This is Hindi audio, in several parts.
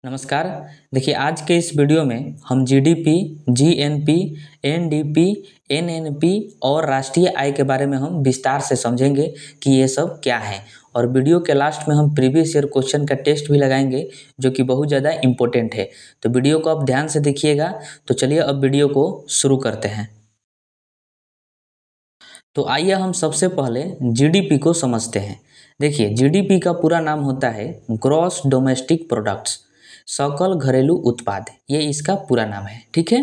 नमस्कार। देखिए, आज के इस वीडियो में हम जीडीपी, जीएनपी, एनडीपी, एनएनपी और राष्ट्रीय आय के बारे में हम विस्तार से समझेंगे कि ये सब क्या है। और वीडियो के लास्ट में हम प्रीवियस ईयर क्वेश्चन का टेस्ट भी लगाएंगे जो कि बहुत ज़्यादा इम्पोर्टेंट है। तो वीडियो को आप ध्यान से देखिएगा। तो चलिए अब वीडियो को शुरू करते हैं। तो आइए हम सबसे पहले जीडीपी को समझते हैं। देखिए, जीडीपी का पूरा नाम होता है ग्रॉस डोमेस्टिक प्रोडक्ट्स, सकल घरेलू उत्पाद। ये इसका पूरा नाम है। ठीक है।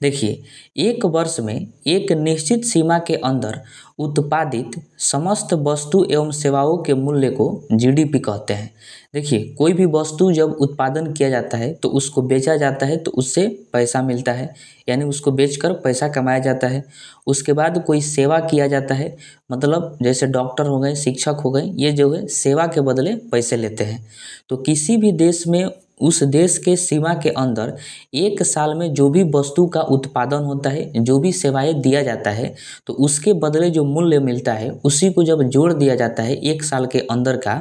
देखिए, एक वर्ष में एक निश्चित सीमा के अंदर उत्पादित समस्त वस्तु एवं सेवाओं के मूल्य को जीडीपी कहते हैं। देखिए, कोई भी वस्तु जब उत्पादन किया जाता है तो उसको बेचा जाता है तो उससे पैसा मिलता है, यानी उसको बेचकर पैसा कमाया जाता है। उसके बाद कोई सेवा किया जाता है, मतलब जैसे डॉक्टर हो गए, शिक्षक हो गए, ये जो है सेवा के बदले पैसे लेते हैं। तो किसी भी देश में उस देश के सीमा के अंदर एक साल में जो भी वस्तु का उत्पादन होता है, जो भी सेवाएं दिया जाता है, तो उसके बदले जो मूल्य मिलता है उसी को जब जोड़ दिया जाता है एक साल के अंदर का,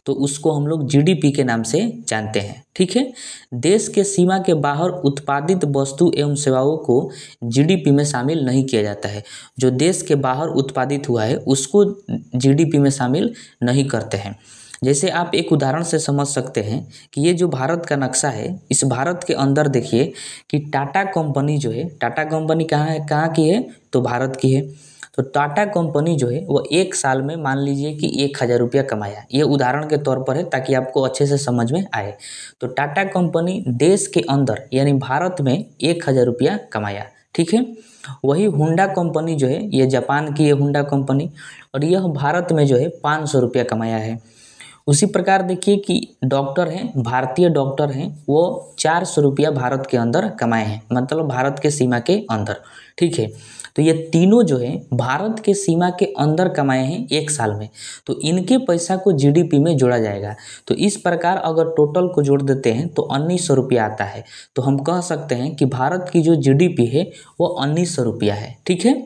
तो उसको हम लोग जीडीपी के नाम से जानते हैं। ठीक है। देश के सीमा के बाहर उत्पादित वस्तु एवं सेवाओं को जीडीपी में शामिल नहीं किया जाता है। जो देश के बाहर उत्पादित हुआ है उसको जीडीपी में शामिल नहीं करते हैं। जैसे आप एक उदाहरण से समझ सकते हैं कि ये जो भारत का नक्शा है, इस भारत के अंदर देखिए कि टाटा कंपनी जो है, टाटा कंपनी कहाँ की है, तो भारत की है। तो टाटा कंपनी जो है वो एक साल में मान लीजिए कि 1,000 रुपया कमाया। ये उदाहरण के तौर पर है ताकि आपको अच्छे से समझ में आए। तो टाटा कंपनी देश के अंदर यानी भारत में 1,000 रुपया कमाया। ठीक है। वही हुंडा कंपनी जो है, ये जापान की है हुंडा कंपनी, और यह भारत में जो है 500 रुपया कमाया है। उसी प्रकार देखिए कि डॉक्टर हैं, भारतीय डॉक्टर हैं, वो 400 रुपया भारत के अंदर कमाए हैं, मतलब भारत के सीमा के अंदर। ठीक है। तो ये तीनों जो है भारत के सीमा के अंदर कमाए हैं एक साल में, तो इनके पैसा को जीडीपी में जोड़ा जाएगा। तो इस प्रकार अगर टोटल को जोड़ देते हैं तो 1900 रुपया आता है। तो हम कह सकते हैं कि भारत की जो जीडीपी है वो 1900 रुपया है। ठीक है।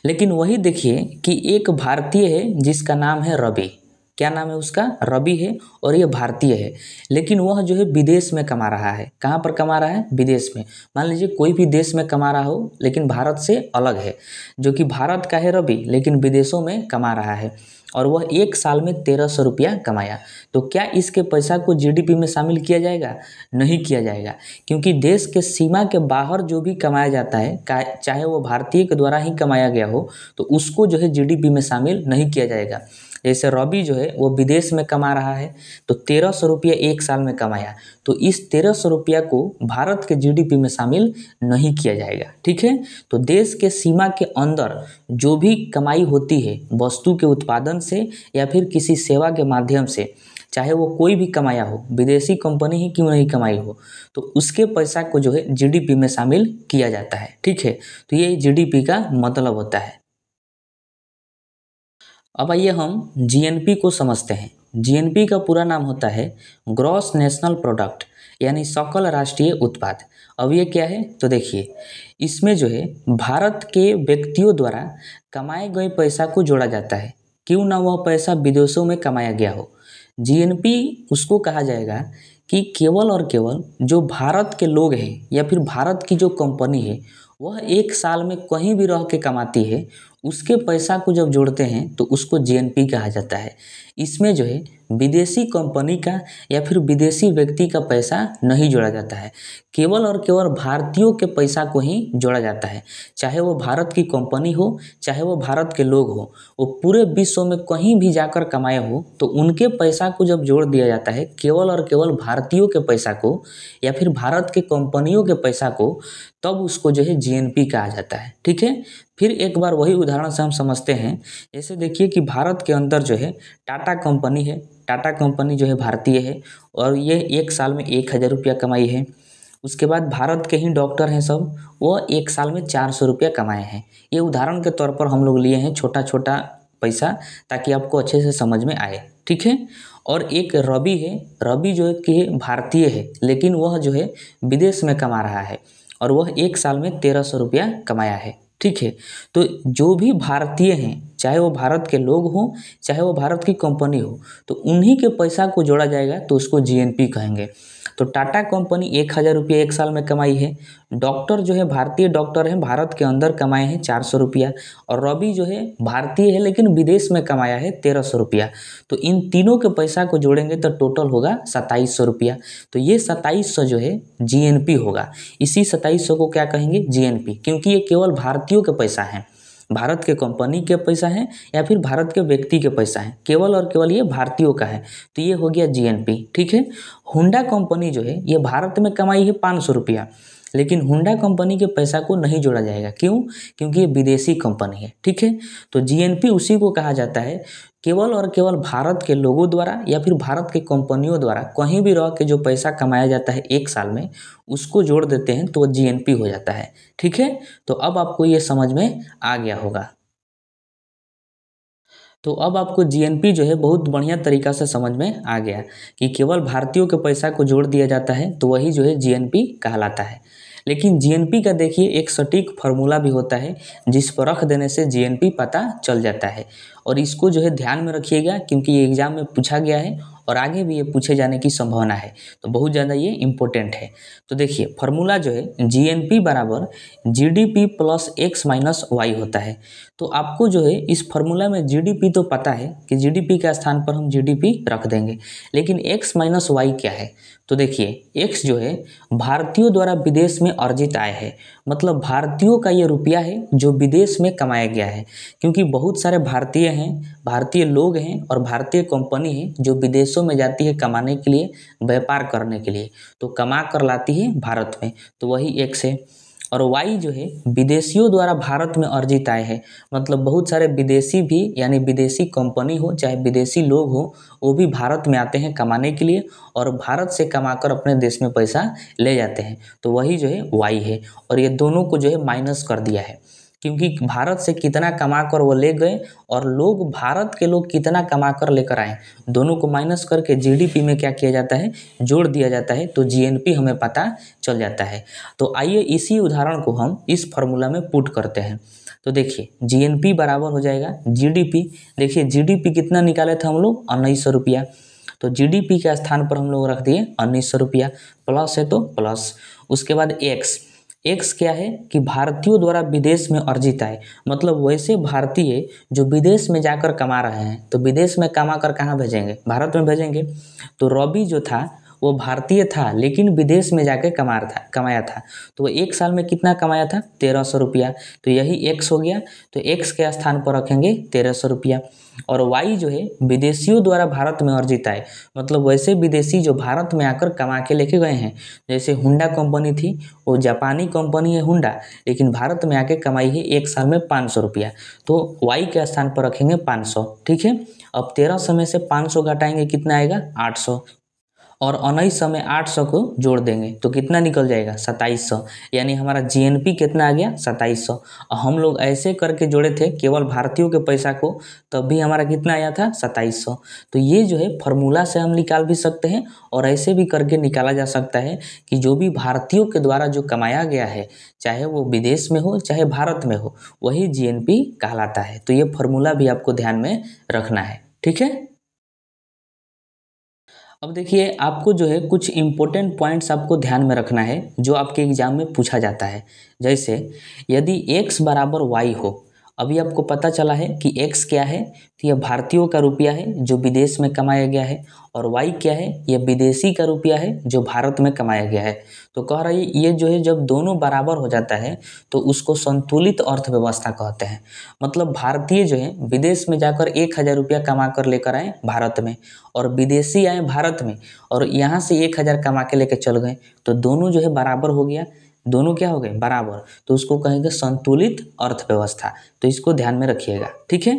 लेकिन वही देखिए कि एक भारतीय है जिसका नाम है रवि। क्या नाम है उसका? रवि है, और ये भारतीय है, लेकिन वह जो है विदेश में कमा रहा है। कहाँ पर कमा रहा है? विदेश में। मान लीजिए कोई भी देश में कमा रहा हो लेकिन भारत से अलग है, जो कि भारत का है रवि लेकिन विदेशों में कमा रहा है, और वह एक साल में 1300 रुपया कमाया। तो क्या इसके पैसा को जीडीपी में शामिल किया जाएगा? नहीं किया जाएगा, क्योंकि देश के सीमा के बाहर जो भी कमाया जाता है, चाहे वो भारतीय के द्वारा ही कमाया गया हो, तो उसको जो है जीडीपी में शामिल नहीं किया जाएगा। जैसे रवि जो है वो विदेश में कमा रहा है तो 1300 रुपया एक साल में कमाया, तो इस 1300 रुपया को भारत के जीडीपी में शामिल नहीं किया जाएगा। ठीक है। तो देश के सीमा के अंदर जो भी कमाई होती है वस्तु के उत्पादन से या फिर किसी सेवा के माध्यम से, चाहे वो कोई भी कमाया हो, विदेशी कंपनी ही क्यों नहीं कमाई हो, तो उसके पैसा को जो है जीडीपी में शामिल किया जाता है। ठीक है। तो ये जीडीपी का मतलब होता है। अब आइए हम जीएनपी को समझते हैं। जीएनपी का पूरा नाम होता है ग्रॉस नेशनल प्रोडक्ट, यानी सकल राष्ट्रीय उत्पाद। अब ये क्या है? तो देखिए, इसमें जो है भारत के व्यक्तियों द्वारा कमाए गए पैसा को जोड़ा जाता है, क्यों ना वह पैसा विदेशों में कमाया गया हो। जीएनपी उसको कहा जाएगा कि केवल और केवल जो भारत के लोग हैं या फिर भारत की जो कंपनी है वह एक साल में कहीं भी रह के कमाती है, उसके पैसा को जब जोड़ते हैं तो उसको जीएनपी कहा जाता है। इसमें जो है विदेशी कंपनी का या फिर विदेशी व्यक्ति का पैसा नहीं जोड़ा जाता है, केवल और केवल भारतीयों के पैसा को ही जोड़ा जाता है। चाहे वो भारत की कंपनी हो, चाहे वो भारत के लोग हो, वो पूरे विश्व में कहीं भी जाकर कमाए हो, तो उनके पैसा को जब जोड़ दिया जाता है केवल और केवल भारतीयों के पैसा को या फिर भारत के कंपनियों के पैसा को, तब उसको जो है जीएनपी कहा जाता है। ठीक है। फिर एक बार वही उदाहरण से हम समझते हैं। जैसे देखिए कि भारत के अंदर जो है टाटा कंपनी है, टाटा कंपनी जो है भारतीय है, और ये एक साल में 1,000 रुपया कमाई है। उसके बाद भारत के ही डॉक्टर हैं सब, वो एक साल में 400 रुपया कमाए हैं। ये उदाहरण के तौर पर हम लोग लिए हैं, छोटा छोटा पैसा, ताकि आपको अच्छे से समझ में आए। ठीक है। और एक रवि है, रवि जो है कि भारतीय है लेकिन वह जो है विदेश में कमा रहा है, और वह एक साल में 1300 रुपया कमाया है। ठीक है। तो जो भी भारतीय हैं, चाहे वो भारत के लोग हों, चाहे वो भारत की कंपनी हो, तो उन्हीं के पैसा को जोड़ा जाएगा तो उसको जीएनपी कहेंगे। तो टाटा कंपनी 1,000 रुपया एक साल में कमाई है। डॉक्टर जो है भारतीय डॉक्टर हैं, भारत के अंदर कमाए हैं 400 रुपया। और रवि जो है भारतीय है लेकिन विदेश में कमाया है 1300 रुपया। तो इन तीनों के पैसा को जोड़ेंगे तो टोटल होगा 2700 रुपया। तो ये 2700 जो है जीएनपी होगा। इसी 2700 को क्या कहेंगे, जीएनपी, क्योंकि ये केवल भारतीयों के पैसा हैं, भारत के कंपनी के पैसा है या फिर भारत के व्यक्ति के पैसा है, केवल और केवल ये भारतीयों का है। तो ये हो गया जीएनपी। ठीक है। होंडा कंपनी जो है ये भारत में कमाई है 500 रुपया, लेकिन होंडा कंपनी के पैसा को नहीं जोड़ा जाएगा। क्यों? क्योंकि ये विदेशी कंपनी है। ठीक है। तो जीएनपी उसी को कहा जाता है केवल और केवल भारत के लोगों द्वारा या फिर भारत के कंपनियों द्वारा कहीं भी रह के जो पैसा कमाया जाता है एक साल में, उसको जोड़ देते हैं तो वो जीएनपी हो जाता है। ठीक है। तो अब आपको ये समझ में आ गया होगा। तो अब आपको जीएनपी जो है बहुत बढ़िया तरीका से समझ में आ गया कि केवल भारतीयों के पैसा को जोड़ दिया जाता है तो वही जो है जीएनपी कहलाता है। लेकिन जीएनपी का देखिए एक सटीक फार्मूला भी होता है जिस पर रख देने से जीएनपी पता चल जाता है। और इसको जो है ध्यान में रखिएगा क्योंकि ये एग्जाम में पूछा गया है और आगे भी ये पूछे जाने की संभावना है, तो बहुत ज़्यादा ये इम्पोर्टेंट है। तो देखिए फार्मूला जो है जीएनपी बराबर GDP plus X minus Y होता है। तो आपको जो है इस फार्मूला में जीडीपी तो पता है कि जीडीपी के स्थान पर हम जीडीपी रख देंगे, लेकिन एक्स माइनस वाई क्या है? तो देखिए एक्स जो है भारतीयों द्वारा विदेश में अर्जित आय है, मतलब भारतीयों का ये रुपया है जो विदेश में कमाया गया है। क्योंकि बहुत सारे भारतीय हैं, भारतीय लोग हैं और भारतीय कंपनी है जो विदेशों में जाती है कमाने के लिए, व्यापार करने के लिए, तो कमा कर लाती है भारत में, तो वही एक्स है। और वाई जो है विदेशियों द्वारा भारत में अर्जित आय है, मतलब बहुत सारे विदेशी भी, यानी विदेशी कंपनी हो चाहे विदेशी लोग हो, वो भी भारत में आते हैं कमाने के लिए और भारत से कमाकर अपने देश में पैसा ले जाते हैं, तो वही जो है वाई है। और ये दोनों को जो है माइनस कर दिया है क्योंकि भारत से कितना कमा कर वो ले गए और लोग, भारत के लोग कितना कमा कर लेकर आए, दोनों को माइनस करके जीडीपी में क्या किया जाता है, जोड़ दिया जाता है, तो जीएनपी हमें पता चल जाता है। तो आइए इसी उदाहरण को हम इस फार्मूला में पुट करते हैं। तो देखिए जीएनपी बराबर हो जाएगा जीडीपी। देखिए जीडीपी कितना निकाले थे हम लोग, 1900 रुपया। तो जीडीपी के स्थान पर हम लोग रख दिए 1900 रुपया, प्लस है तो प्लस। उसके बाद एक्स क्या है कि भारतीयों द्वारा विदेश में अर्जित आय, मतलब वैसे भारतीय जो विदेश में जाकर कमा रहे हैं, तो विदेश में कमा कर कहाँ भेजेंगे, भारत में भेजेंगे। तो रवि जो था वो भारतीय था लेकिन विदेश में जाके कमाया था, तो वो एक साल में कितना कमाया था, 1300 रुपया। तो यही एक्स हो गया। तो एक्स के स्थान पर रखेंगे 1300 रुपया। और वाई जो है विदेशियों द्वारा भारत में अर्जित आय, मतलब वैसे विदेशी जो भारत में आकर कमा के लेके गए हैं। जैसे होंडा कंपनी थी, वो जापानी कंपनी है होंडा, लेकिन भारत में आके कमाई है एक साल में 500 रुपया, तो वाई के स्थान पर रखेंगे 500। ठीक है। अब 1300 में से 500 घटाएंगे, कितना आएगा, 800। और 1900 में 800 को जोड़ देंगे तो कितना निकल जाएगा, 2700। यानी हमारा जीएनपी कितना आ गया, 2700। और हम लोग ऐसे करके जोड़े थे केवल भारतीयों के पैसा को, तब भी हमारा कितना आया था, 2700। तो ये जो है फार्मूला से हम निकाल भी सकते हैं और ऐसे भी करके निकाला जा सकता है कि जो भी भारतीयों के द्वारा जो कमाया गया है, चाहे वो विदेश में हो चाहे भारत में हो, वही जीएनपी कहलाता है। तो ये फार्मूला भी आपको ध्यान में रखना है। ठीक है। अब देखिए आपको जो है कुछ इम्पोर्टेंट पॉइंट्स आपको ध्यान में रखना है जो आपके एग्जाम में पूछा जाता है। जैसे यदि x बराबर y हो, अभी आपको पता चला है कि x क्या है, तो यह भारतीयों का रुपया है जो विदेश में कमाया गया है, और y क्या है, यह विदेशी का रुपया है जो भारत में कमाया गया है। तो कह रही ये जो है जब दोनों बराबर हो जाता है तो उसको संतुलित अर्थव्यवस्था कहते हैं। मतलब भारतीय जो है विदेश में जाकर 1000 रुपया कमा कर लेकर आए भारत में, और विदेशी आए भारत में और यहाँ से 1000 कमा के लेकर चल गए, तो दोनों जो है बराबर हो गया, दोनों क्या हो गए, बराबर। तो उसको कहेंगे संतुलित अर्थव्यवस्था। तो इसको ध्यान में रखिएगा। ठीक है।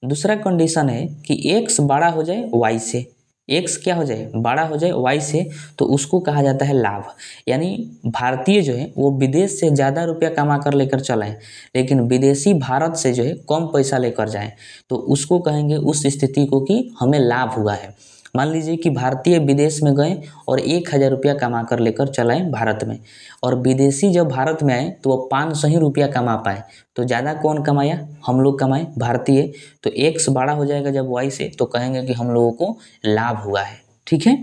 दूसरा कंडीशन है कि x बड़ा हो जाए y से, x क्या हो जाए, बड़ा हो जाए y से, तो उसको कहा जाता है लाभ। यानी भारतीय जो है वो विदेश से ज़्यादा रुपया कमा कर लेकर चले हैं, लेकिन विदेशी भारत से जो है कम पैसा लेकर जाएं, तो उसको कहेंगे उस स्थिति को कि हमें लाभ हुआ है। मान लीजिए कि भारतीय विदेश में गए और 1000 रुपया कमा कर लेकर चलाए भारत में, और विदेशी जब भारत में आए तो वो 500 ही रुपया कमा पाए, तो ज़्यादा कौन कमाया, हम लोग कमाए, भारतीय। तो एक्स बड़ा हो जाएगा जब वाई से, तो कहेंगे कि हम लोगों को लाभ हुआ है। ठीक है।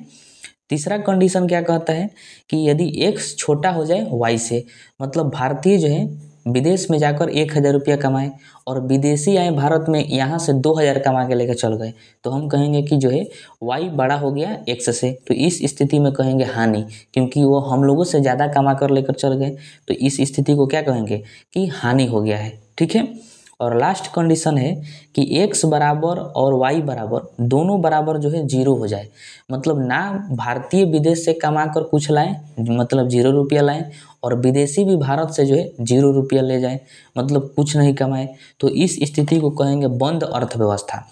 तीसरा कंडीशन क्या कहता है कि यदि x छोटा हो जाए y से, मतलब भारतीय जो है विदेश में जाकर 1,000 रुपया कमाए और विदेशी आए भारत में यहाँ से 2,000 कमा के लेकर चल गए, तो हम कहेंगे कि जो है y बड़ा हो गया x से। तो इस स्थिति में कहेंगे हानि, क्योंकि वो हम लोगों से ज़्यादा कमा कर लेकर चल गए, तो इस स्थिति को क्या कहेंगे कि हानि हो गया है। ठीक है। और लास्ट कंडीशन है कि x बराबर और y बराबर दोनों बराबर जो है 0 हो जाए, मतलब ना भारतीय विदेश से कमा कर कुछ लाएं, मतलब 0 रुपया लाएं, और विदेशी भी भारत से जो है 0 रुपया ले जाए, मतलब कुछ नहीं कमाए। तो इस स्थिति को कहेंगे बंद अर्थव्यवस्था।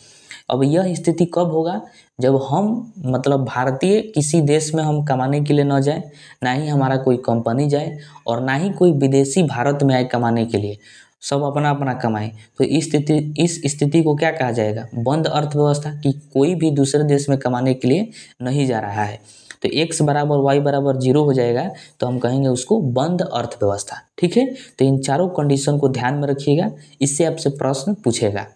अब यह स्थिति कब होगा, जब हम मतलब भारतीय किसी देश में हम कमाने के लिए न जाए, ना ही हमारा कोई कंपनी जाए और ना ही कोई विदेशी भारत में आए कमाने के लिए, सब अपना अपना कमाए। तो इस स्थिति को क्या कहा जाएगा, बंद अर्थव्यवस्था, कि कोई भी दूसरे देश में कमाने के लिए नहीं जा रहा है। तो x बराबर y बराबर 0 हो जाएगा, तो हम कहेंगे उसको बंद अर्थव्यवस्था। ठीक है। तो इन चारों कंडीशन को ध्यान में रखिएगा, इससे आपसे प्रश्न पूछेगा।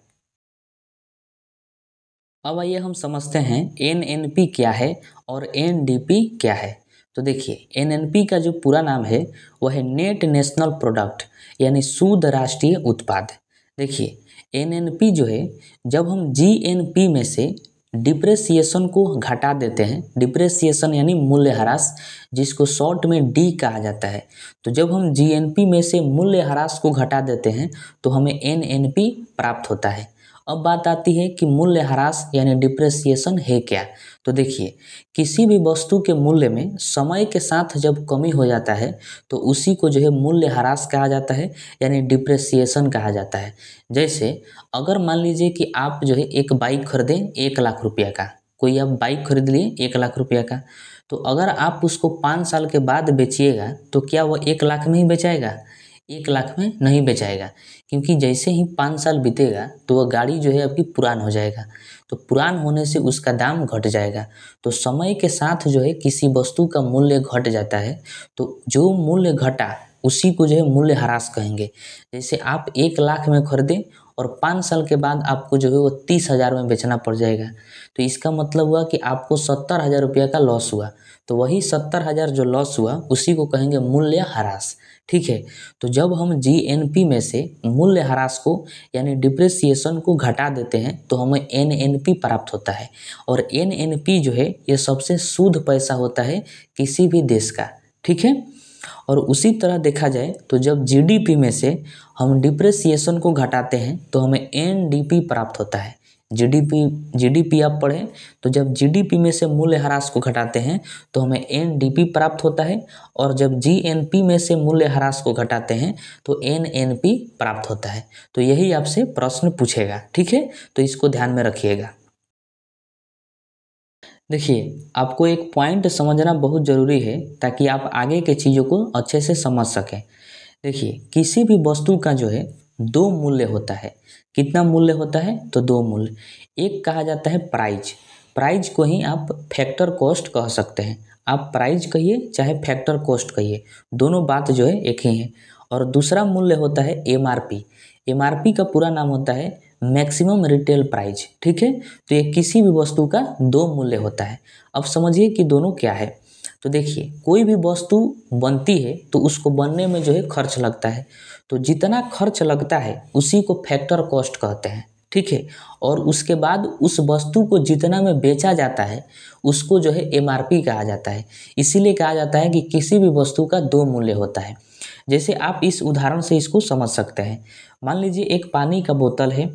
अब आइए हम समझते हैं NNP क्या है और NDP क्या है। तो देखिए NNP का जो पूरा नाम है वह है नेट नेशनल प्रोडक्ट, यानी शुद्ध राष्ट्रीय उत्पाद। देखिए NNP जो है, जब हम GNP में से डिप्रेसिएशन को घटा देते हैं, डिप्रेसिएशन यानी मूल्यह्रास, जिसको शॉर्ट में D कहा जाता है, तो जब हम GNP में से मूल्यह्रास को घटा देते हैं तो हमें NNP प्राप्त होता है। अब बात आती है कि मूल्यह्रास यानी डिप्रेसिएशन है क्या। तो देखिए किसी भी वस्तु के मूल्य में समय के साथ जब कमी हो जाता है तो उसी को जो है मूल्यह्रास कहा जाता है, यानी डिप्रेसिएशन कहा जाता है। जैसे अगर मान लीजिए कि आप जो है एक बाइक खरीदें 1,00,000 रुपया का, कोई आप बाइक खरीद लिए 1,00,000 रुपया का, तो अगर आप उसको 5 साल के बाद बेचिएगा तो क्या वो 1,00,000 में ही बेचाएगा, 1,00,000 में नहीं बेचाएगा, क्योंकि जैसे ही 5 साल बीतेगा तो वह गाड़ी जो है आपकी पुरान हो जाएगा, तो पुरान होने से उसका दाम घट जाएगा। तो समय के साथ जो है किसी वस्तु का मूल्य घट जाता है, तो जो मूल्य घटा उसी को जो है मूल्यह्रास कहेंगे। जैसे आप 1,00,000 में खरीदें और 5 साल के बाद आपको जो है वो 30,000 में बेचना पड़ जाएगा, तो इसका मतलब हुआ कि आपको 70,000 रुपया का लॉस हुआ। तो वही 70,000 जो लॉस हुआ उसी को कहेंगे मूल्यह्रास। ठीक है। तो जब हम GNP में से मूल्यह्रास को यानी डिप्रेसिएशन को घटा देते हैं तो हमें NNP प्राप्त होता है, और NNP जो है ये सबसे शुद्ध पैसा होता है किसी भी देश का। ठीक है। और उसी तरह देखा जाए तो जब GDP में से हम डिप्रेसिएशन को घटाते हैं तो हमें NDP प्राप्त होता है। GDP आप पढ़ें तो जब GDP में से मूल्यह्रास को घटाते हैं तो हमें NDP प्राप्त होता है, और जब GNP में से मूल्यह्रास को घटाते हैं तो NNP प्राप्त होता है। तो यही आपसे प्रश्न पूछेगा। ठीक है। तो इसको ध्यान में रखिएगा। देखिए आपको एक पॉइंट समझना बहुत ज़रूरी है ताकि आप आगे के चीज़ों को अच्छे से समझ सकें। देखिए किसी भी वस्तु का जो है 2 मूल्य होता है। कितना मूल्य होता है, तो 2 मूल्य। एक कहा जाता है प्राइज, प्राइज को ही आप फैक्टर कॉस्ट कह सकते हैं। आप प्राइज कहिए चाहे फैक्टर कॉस्ट कहिए, दोनों बात जो है एक ही है। और दूसरा मूल्य होता है MRP। MRP का पूरा नाम होता है मैक्सिमम रिटेल प्राइस। ठीक है। तो ये किसी भी वस्तु का 2 मूल्य होता है। अब समझिए कि दोनों क्या है। तो देखिए कोई भी वस्तु बनती है तो उसको बनने में जो है खर्च लगता है, तो जितना खर्च लगता है उसी को फैक्टर कॉस्ट कहते हैं। ठीक है। और उसके बाद उस वस्तु को जितना में बेचा जाता है उसको जो है MRP कहा जाता है। इसीलिए कहा जाता है कि किसी भी वस्तु का 2 मूल्य होता है। जैसे आप इस उदाहरण से इसको समझ सकते हैं। मान लीजिए एक पानी का बोतल है,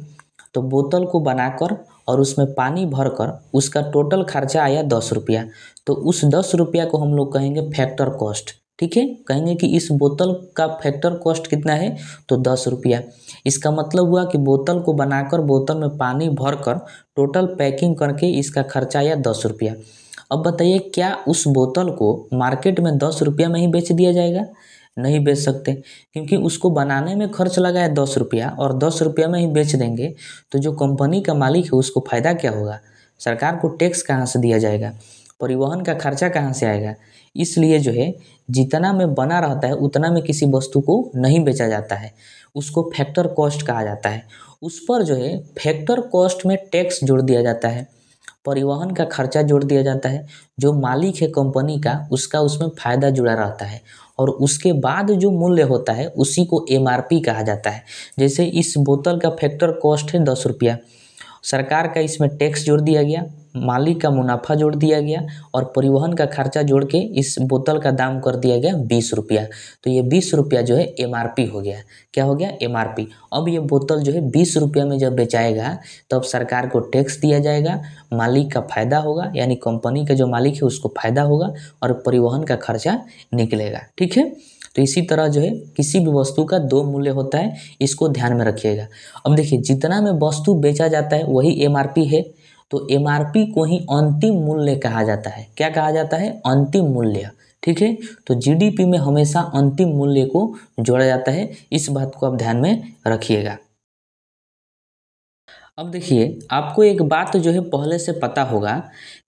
तो बोतल को बनाकर और उसमें पानी भरकर उसका टोटल खर्चा आया 10 रुपया, तो उस 10 रुपया को हम लोग कहेंगे फैक्टर कॉस्ट। ठीक है। कहेंगे कि इस बोतल का फैक्टर कॉस्ट कितना है, तो 10 रुपया। इसका मतलब हुआ कि बोतल को बनाकर बोतल में पानी भरकर टोटल पैकिंग करके इसका खर्चा आया 10 रुपया। अब बताइए क्या उस बोतल को मार्केट में 10 रुपया में ही बेच दिया जाएगा, नहीं बेच सकते, क्योंकि उसको बनाने में खर्च लगा है 10 रुपया और 10 रुपया में ही बेच देंगे तो जो कंपनी का मालिक है उसको फ़ायदा क्या होगा, सरकार को टैक्स कहाँ से दिया जाएगा, परिवहन का खर्चा कहाँ से आएगा। इसलिए जो है जितना में बना रहता है उतना में किसी वस्तु को नहीं बेचा जाता है, उसको फैक्टर कॉस्ट कहा जाता है। उस पर जो है फैक्टर कॉस्ट में टैक्स जोड़ दिया जाता है। परिवहन का खर्चा जोड़ दिया जाता है, जो मालिक है कंपनी का उसका उसमें फ़ायदा जुड़ा रहता है, और उसके बाद जो मूल्य होता है उसी को एमआरपी कहा जाता है। जैसे इस बोतल का फैक्टर कॉस्ट है 10 रुपया, सरकार का इसमें टैक्स जोड़ दिया गया, मालिक का मुनाफा जोड़ दिया गया, और परिवहन का खर्चा जोड़ के इस बोतल का दाम कर दिया गया 20 रुपया। तो ये 20 रुपया जो है एमआरपी हो गया। क्या हो गया? एमआरपी। अब ये बोतल जो है 20 रुपया में जब बेचाएगा तब सरकार को टैक्स दिया जाएगा, मालिक का फायदा होगा, यानी कंपनी का जो मालिक है उसको फायदा होगा, और परिवहन का खर्चा निकलेगा। ठीक है, तो इसी तरह जो है किसी भी वस्तु का दो मूल्य होता है, इसको ध्यान में रखिएगा। अब देखिए, जितना में वस्तु बेचा जाता है वही एमआरपी है, तो एमआरपी को ही अंतिम मूल्य कहा जाता है। क्या कहा जाता है? अंतिम मूल्य। ठीक है, तो जीडीपी में हमेशा अंतिम मूल्य को जोड़ा जाता है, इस बात को आप ध्यान में रखिएगा। अब देखिए, आपको एक बात जो है पहले से पता होगा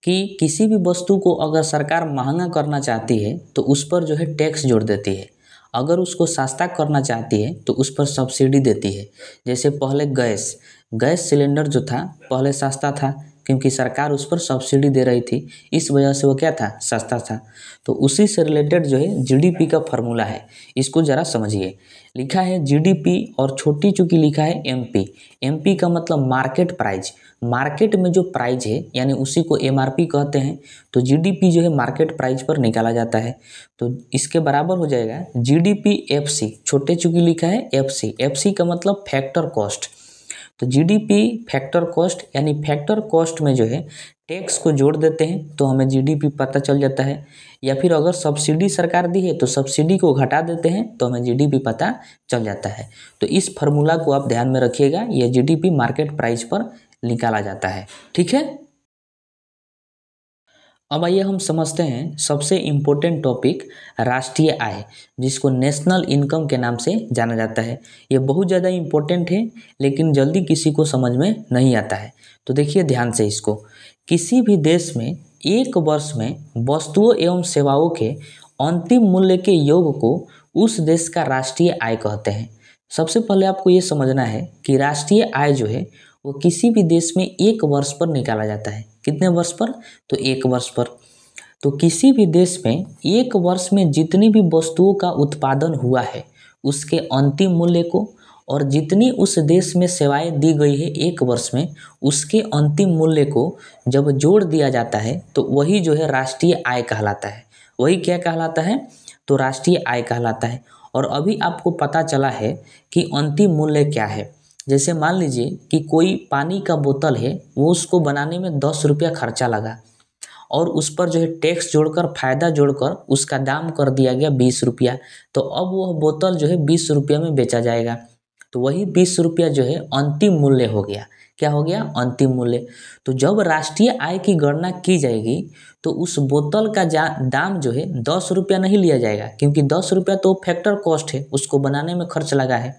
कि किसी भी वस्तु को अगर सरकार महंगा करना चाहती है तो उस पर जो है टैक्स जोड़ देती है, अगर उसको सस्ता करना चाहती है तो उस पर सब्सिडी देती है। जैसे पहले गैस सिलेंडर जो था पहले सस्ता था, क्योंकि सरकार उस पर सब्सिडी दे रही थी, इस वजह से वो क्या था? सस्ता था। तो उसी से रिलेटेड जो है जीडीपी का फॉर्मूला है, इसको ज़रा समझिए। लिखा है जीडीपी और छोटी चूंकि लिखा है एमपी। एमपी का मतलब मार्केट प्राइस, मार्केट में जो प्राइस है यानी उसी को एमआरपी कहते हैं। तो जीडीपी जो है मार्केट प्राइस पर निकाला जाता है, तो इसके बराबर हो जाएगा जीडीपी एफसी। छोटे चूंकि लिखा है एफसी, एफसी का मतलब फैक्टर कॉस्ट। तो जीडीपी फैक्टर कॉस्ट, यानी फैक्टर कॉस्ट में जो है टैक्स को जोड़ देते हैं तो हमें जीडीपी पता चल जाता है, या फिर अगर सब्सिडी सरकार दी है तो सब्सिडी को घटा देते हैं तो हमें जीडीपी पता चल जाता है। तो इस फार्मूला को आप ध्यान में रखिएगा, यह जीडीपी मार्केट प्राइस पर निकाला जाता है। ठीक है, अब आइए हम समझते हैं सबसे इम्पोर्टेंट टॉपिक राष्ट्रीय आय, जिसको नेशनल इनकम के नाम से जाना जाता है। ये बहुत ज़्यादा इम्पोर्टेंट है, लेकिन जल्दी किसी को समझ में नहीं आता है। तो देखिए ध्यान से इसको, किसी भी देश में एक वर्ष में वस्तुओं एवं सेवाओं के अंतिम मूल्य के योग को उस देश का राष्ट्रीय आय कहते हैं। सबसे पहले आपको ये समझना है कि राष्ट्रीय आय जो है वो किसी भी देश में एक वर्ष पर निकाला जाता है। कितने वर्ष पर? तो एक वर्ष पर। तो किसी भी देश में एक वर्ष में जितनी भी वस्तुओं का उत्पादन हुआ है उसके अंतिम मूल्य को, और जितनी उस देश में सेवाएं दी गई है एक वर्ष में उसके अंतिम मूल्य को जब जोड़ दिया जाता है तो वही जो है राष्ट्रीय आय कहलाता है। वही क्या कहलाता है? तो राष्ट्रीय आय कहलाता है। और अभी आपको पता चला है कि अंतिम मूल्य क्या है। जैसे मान लीजिए कि कोई पानी का बोतल है, वो उसको बनाने में 10 रुपया खर्चा लगा, और उस पर जो है टैक्स जोड़कर फ़ायदा जोड़कर उसका दाम कर दिया गया 20 रुपया। तो अब वह बोतल जो है 20 रुपया में बेचा जाएगा, तो वही 20 रुपया जो है अंतिम मूल्य हो गया। क्या हो गया? अंतिम मूल्य। तो जब राष्ट्रीय आय की गणना की जाएगी तो उस बोतल का दाम जो है 10 रुपया नहीं लिया जाएगा, क्योंकि 10 रुपया तो फैक्टर कॉस्ट है, उसको बनाने में खर्च लगा है।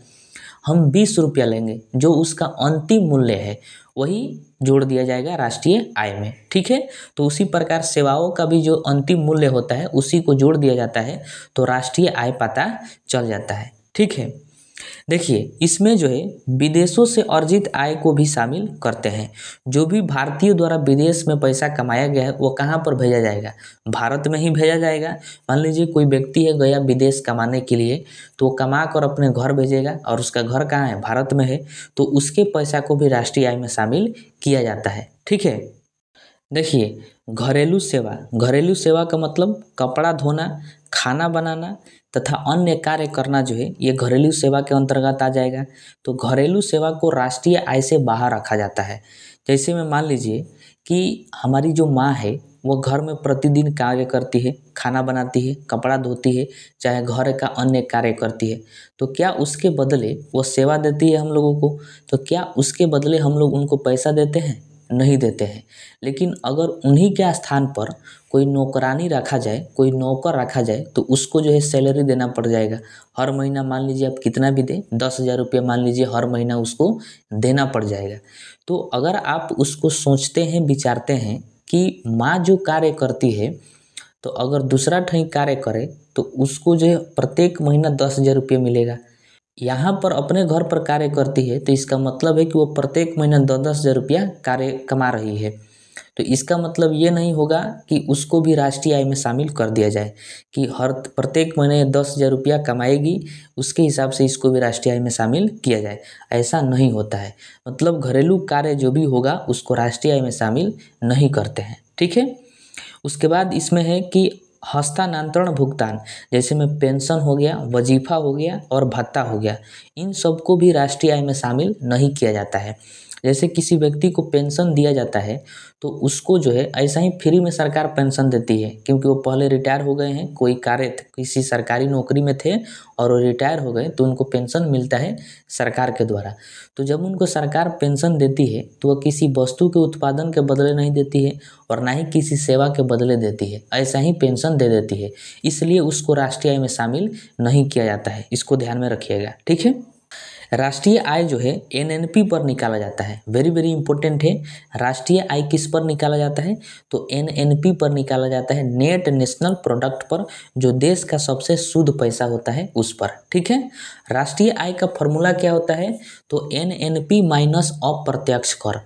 हम 20 रुपया लेंगे, जो उसका अंतिम मूल्य है वही जोड़ दिया जाएगा राष्ट्रीय आय में। ठीक है, तो उसी प्रकार सेवाओं का भी जो अंतिम मूल्य होता है उसी को जोड़ दिया जाता है, तो राष्ट्रीय आय पता चल जाता है। ठीक है, देखिए इसमें जो है विदेशों से अर्जित आय को भी शामिल करते हैं। जो भी भारतीयों द्वारा विदेश में पैसा कमाया गया है वो कहाँ पर भेजा जाएगा? भारत में ही भेजा जाएगा। मान लीजिए कोई व्यक्ति है गया विदेश कमाने के लिए, तो वो कमा कर अपने घर भेजेगा, और उसका घर कहाँ है? भारत में है, तो उसके पैसा को भी राष्ट्रीय आय में शामिल किया जाता है। ठीक है, देखिए घरेलू सेवा का मतलब कपड़ा धोना, खाना बनाना तथा अन्य कार्य करना जो है ये घरेलू सेवा के अंतर्गत आ जाएगा। तो घरेलू सेवा को राष्ट्रीय आय से बाहर रखा जाता है। जैसे में मान लीजिए कि हमारी जो माँ है वो घर में प्रतिदिन कार्य करती है, खाना बनाती है, कपड़ा धोती है, चाहे घर का अन्य कार्य करती है, तो क्या उसके बदले वो सेवा देती है हम लोगों को? तो क्या उसके बदले हम लोग उनको पैसा देते हैं? नहीं देते हैं। लेकिन अगर उन्हीं के स्थान पर कोई नौकरानी रखा जाए, कोई नौकर रखा जाए, तो उसको जो है सैलरी देना पड़ जाएगा। हर महीना मान लीजिए आप कितना भी दें, 10,000 रुपये मान लीजिए हर महीना उसको देना पड़ जाएगा। तो अगर आप उसको सोचते हैं, विचारते हैं कि माँ जो कार्य करती है, तो अगर दूसरा कहीं कार्य करे तो उसको जो है प्रत्येक महीना 10,000 रुपये मिलेगा। यहाँ पर अपने घर पर कार्य करती है तो इसका मतलब है कि वो प्रत्येक महीना 10-10 हज़ार रुपया कार्य कमा रही है। तो इसका मतलब ये नहीं होगा कि उसको भी राष्ट्रीय आय में शामिल कर दिया जाए कि हर प्रत्येक महीने 10,000 रुपया कमाएगी उसके हिसाब से इसको भी राष्ट्रीय आय में शामिल किया जाए, ऐसा नहीं होता है। मतलब घरेलू कार्य जो भी होगा उसको राष्ट्रीय आय में शामिल नहीं करते हैं, ठीक है। उसके बाद इसमें है कि हस्तांतरण भुगतान, जैसे में पेंशन हो गया, वजीफा हो गया और भत्ता हो गया, इन सबको भी राष्ट्रीय आय में शामिल नहीं किया जाता है। जैसे किसी व्यक्ति को पेंशन दिया जाता है तो उसको जो है ऐसा ही फ्री में सरकार पेंशन देती है, क्योंकि वो पहले रिटायर हो गए हैं, कोई किसी सरकारी नौकरी में थे और वो रिटायर हो गए तो उनको पेंशन मिलता है सरकार के द्वारा। तो जब उनको सरकार पेंशन देती है तो वह किसी वस्तु के उत्पादन के बदले नहीं देती है और ना ही किसी सेवा के बदले देती है, ऐसा ही पेंशन दे देती है, इसलिए उसको राष्ट्रीय आय में शामिल नहीं किया जाता है। इसको ध्यान में रखिएगा, ठीक है। राष्ट्रीय आय जो है एनएनपी पर निकाला जाता है, वेरी वेरी इंपॉर्टेंट है। राष्ट्रीय आय किस पर निकाला जाता है, तो एनएनपी पर निकाला जाता है, नेट नेशनल प्रोडक्ट पर, जो देश का सबसे शुद्ध पैसा होता है उस पर, ठीक है। राष्ट्रीय आय का फॉर्मूला क्या होता है, तो एनएनपी माइनस अप्रत्यक्ष कर।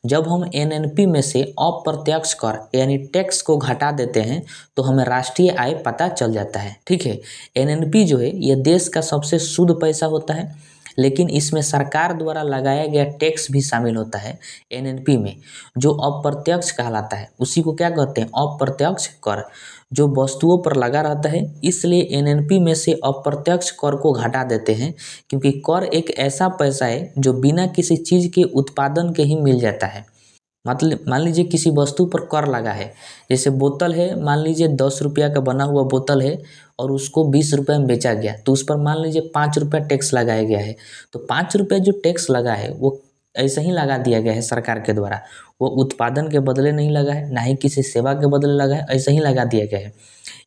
जब हम एनएनपी में से अप्रत्यक्ष कर यानी टैक्स को घटा देते हैं तो हमें राष्ट्रीय आय पता चल जाता है, ठीक है। एनएनपी जो है यह देश का सबसे शुद्ध पैसा होता है, लेकिन इसमें सरकार द्वारा लगाया गया टैक्स भी शामिल होता है एनएनपी में, जो अप्रत्यक्ष कहलाता है। उसी को क्या कहते हैं, अप्रत्यक्ष कर, जो वस्तुओं पर लगा रहता है। इसलिए एनएनपी में से अप्रत्यक्ष कर को घटा देते हैं, क्योंकि कर एक ऐसा पैसा है जो बिना किसी चीज़ के उत्पादन के ही मिल जाता है। मतलब मान लीजिए किसी वस्तु पर कर लगा है, जैसे बोतल है, मान लीजिए 10 रुपया का बना हुआ बोतल है और उसको 20 रुपये में बेचा गया, तो उस पर मान लीजिए 5 रुपया टैक्स लगाया गया है। तो 5 रुपये जो टैक्स लगा है वो ऐसे ही लगा दिया गया है सरकार के द्वारा, वो उत्पादन के बदले नहीं लगा है, ना ही किसी सेवा के बदले लगा है, ऐसे ही लगा दिया गया है।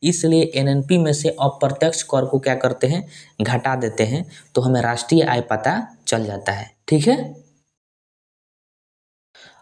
इसलिए एनएनपी में से अप्रत्यक्ष कर को क्या करते हैं, घटा देते हैं, तो हमें राष्ट्रीय आय पता चल जाता है, ठीक है।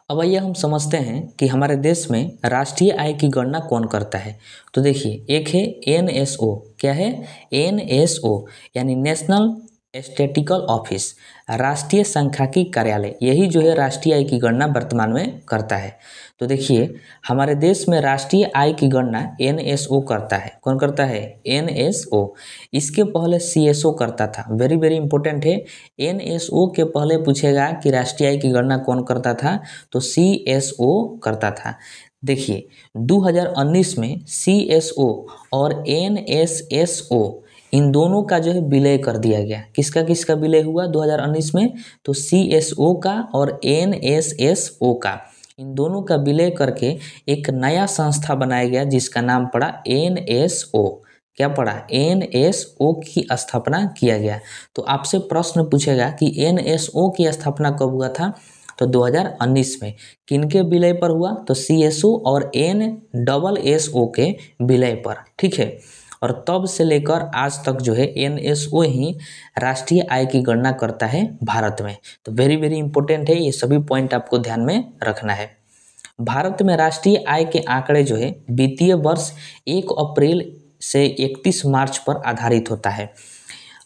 अब आइए हम समझते हैं कि हमारे देश में राष्ट्रीय आय की गणना कौन करता है। तो देखिए, एक है एनएसओ, क्या है, एनएसओ यानी नेशनल स्टैटिस्टिकल ऑफिस, राष्ट्रीय सांख्यिकी कार्यालय, यही जो है राष्ट्रीय आय की गणना वर्तमान में करता है। तो देखिए, हमारे देश में राष्ट्रीय आय की गणना एनएसओ करता है। कौन करता है, एनएसओ। इसके पहले सीएसओ करता था, वेरी वेरी इंपॉर्टेंट है। एनएसओ के पहले पूछेगा कि राष्ट्रीय आय की गणना कौन करता था, तो सीएसओ करता था। देखिए 2019 में सीएसओ और एनएसएसओ इन दोनों का जो है विलय कर दिया गया। किसका किसका विलय हुआ 2019 में, तो सीएसओ का और एनएसएसओ का, इन दोनों का विलय करके एक नया संस्था बनाया गया जिसका नाम पड़ा एनएसओ। क्या पड़ा, एनएसओ की स्थापना किया गया। तो आपसे प्रश्न पूछेगा कि एनएसओ की स्थापना कब हुआ था, तो 2019 में। किनके विलय पर हुआ, तो सीएसओ और एनएसओ के विलय पर, ठीक है। और तब से लेकर आज तक जो है एनएसओ ही राष्ट्रीय आय की गणना करता है भारत में। तो वेरी वेरी इंपॉर्टेंट है, ये सभी पॉइंट आपको ध्यान में रखना है। भारत में राष्ट्रीय आय के आंकड़े जो है वित्तीय वर्ष 1 अप्रैल से 31 मार्च पर आधारित होता है।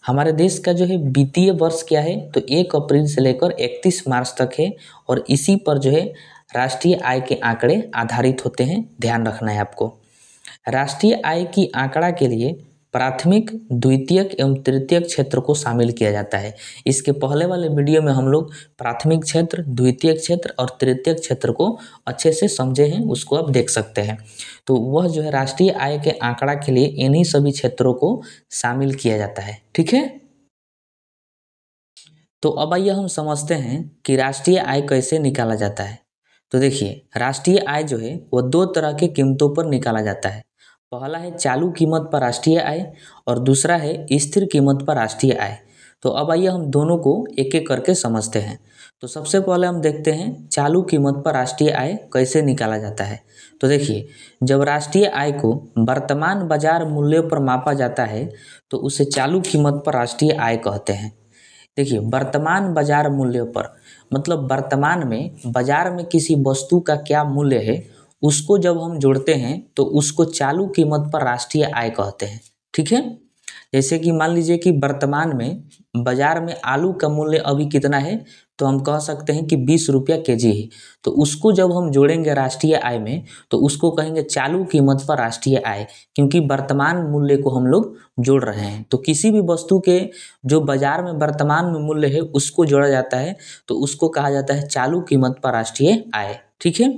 हमारे देश का जो है वित्तीय वर्ष क्या है, तो 1 अप्रैल से लेकर 31 मार्च तक है, और इसी पर जो है राष्ट्रीय आय के आंकड़े आधारित होते हैं, ध्यान रखना है आपको। राष्ट्रीय आय की आंकड़ा के लिए प्राथमिक, द्वितीयक एवं तृतीयक क्षेत्र को शामिल किया जाता है। इसके पहले वाले वीडियो में हम लोग प्राथमिक क्षेत्र, द्वितीयक क्षेत्र और तृतीयक क्षेत्र को अच्छे से समझे हैं, उसको आप देख सकते हैं। तो वह जो है राष्ट्रीय आय के आंकड़ा के लिए इन्हीं सभी क्षेत्रों को शामिल किया जाता है, ठीक है। तो अब आइए हम समझते हैं कि राष्ट्रीय आय कैसे निकाला जाता है। तो देखिए, राष्ट्रीय आय जो है वो 2 तरह के कीमतों पर निकाला जाता है। पहला है चालू कीमत पर राष्ट्रीय आय और दूसरा है स्थिर कीमत पर राष्ट्रीय आय। तो अब आइए हम दोनों को एक एक करके समझते हैं। तो सबसे पहले हम देखते हैं चालू कीमत पर राष्ट्रीय आय कैसे निकाला जाता है। तो देखिए, जब राष्ट्रीय आय को वर्तमान बाजार मूल्यों पर मापा जाता है तो उसे चालू कीमत पर राष्ट्रीय आय कहते हैं। देखिए, वर्तमान बाजार मूल्यों पर मतलब वर्तमान में बाजार में किसी वस्तु का क्या मूल्य है, उसको जब हम जोड़ते हैं तो उसको चालू कीमत पर राष्ट्रीय आय कहते हैं, ठीक है। जैसे कि मान लीजिए कि वर्तमान में बाजार में आलू का मूल्य अभी कितना है, तो हम कह सकते हैं कि 20 रुपया केजी है। तो उसको जब हम जोड़ेंगे राष्ट्रीय आय में तो उसको कहेंगे चालू कीमत पर राष्ट्रीय आय, क्योंकि वर्तमान मूल्य को हम लोग जोड़ रहे हैं। तो किसी भी वस्तु के जो बाजार में वर्तमान में मूल्य है उसको जोड़ा जाता है तो उसको कहा जाता है चालू कीमत पर राष्ट्रीय आय। ठीक है,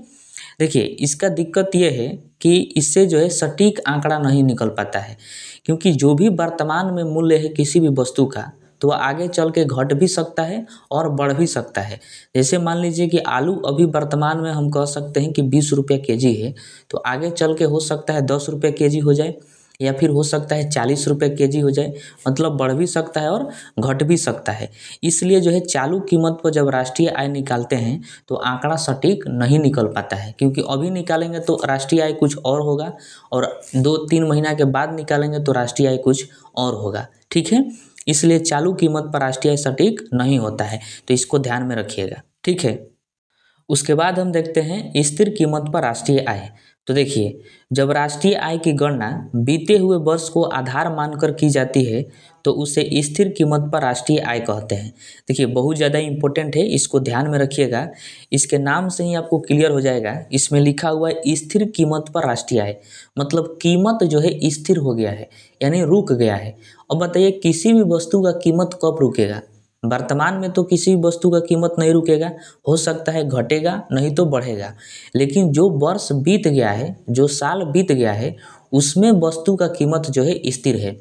देखिए इसका दिक्कत ये है कि इससे जो है सटीक आंकड़ा नहीं निकल पाता है, क्योंकि जो भी वर्तमान में मूल्य है किसी भी वस्तु का तो वह आगे चल के घट भी सकता है और बढ़ भी सकता है। जैसे मान लीजिए कि आलू अभी वर्तमान में हम कह सकते हैं कि 20 रुपये केजी है, तो आगे चल के हो सकता है 10 रुपये केजी हो जाए, या फिर हो सकता है 40 रुपये केजी हो जाए, मतलब बढ़ भी सकता है और घट भी सकता है। इसलिए जो है चालू कीमत पर जब राष्ट्रीय आय निकालते हैं तो आंकड़ा सटीक नहीं निकल पाता है, क्योंकि अभी निकालेंगे तो राष्ट्रीय आय कुछ और होगा और 2-3 महीना के बाद निकालेंगे तो राष्ट्रीय आय कुछ और होगा। ठीक है, इसलिए चालू कीमत पर राष्ट्रीय आय सटीक नहीं होता है, तो इसको ध्यान में रखिएगा। ठीक है, उसके बाद हम देखते हैं स्थिर कीमत पर राष्ट्रीय आय। तो देखिए जब राष्ट्रीय आय की गणना बीते हुए वर्ष को आधार मानकर की जाती है तो उसे स्थिर कीमत पर राष्ट्रीय आय कहते हैं। देखिए बहुत ज़्यादा इम्पोर्टेंट है, इसको ध्यान में रखिएगा। इसके नाम से ही आपको क्लियर हो जाएगा, इसमें लिखा हुआ है स्थिर कीमत पर राष्ट्रीय आय, मतलब कीमत जो है स्थिर हो गया है यानी रुक गया है। अब बताइए किसी भी वस्तु का कीमत कब रुकेगा? वर्तमान में तो किसी भी वस्तु का कीमत नहीं रुकेगा, हो सकता है घटेगा नहीं तो बढ़ेगा, लेकिन जो वर्ष बीत गया है, जो साल बीत गया है, उसमें वस्तु का कीमत जो है स्थिर है।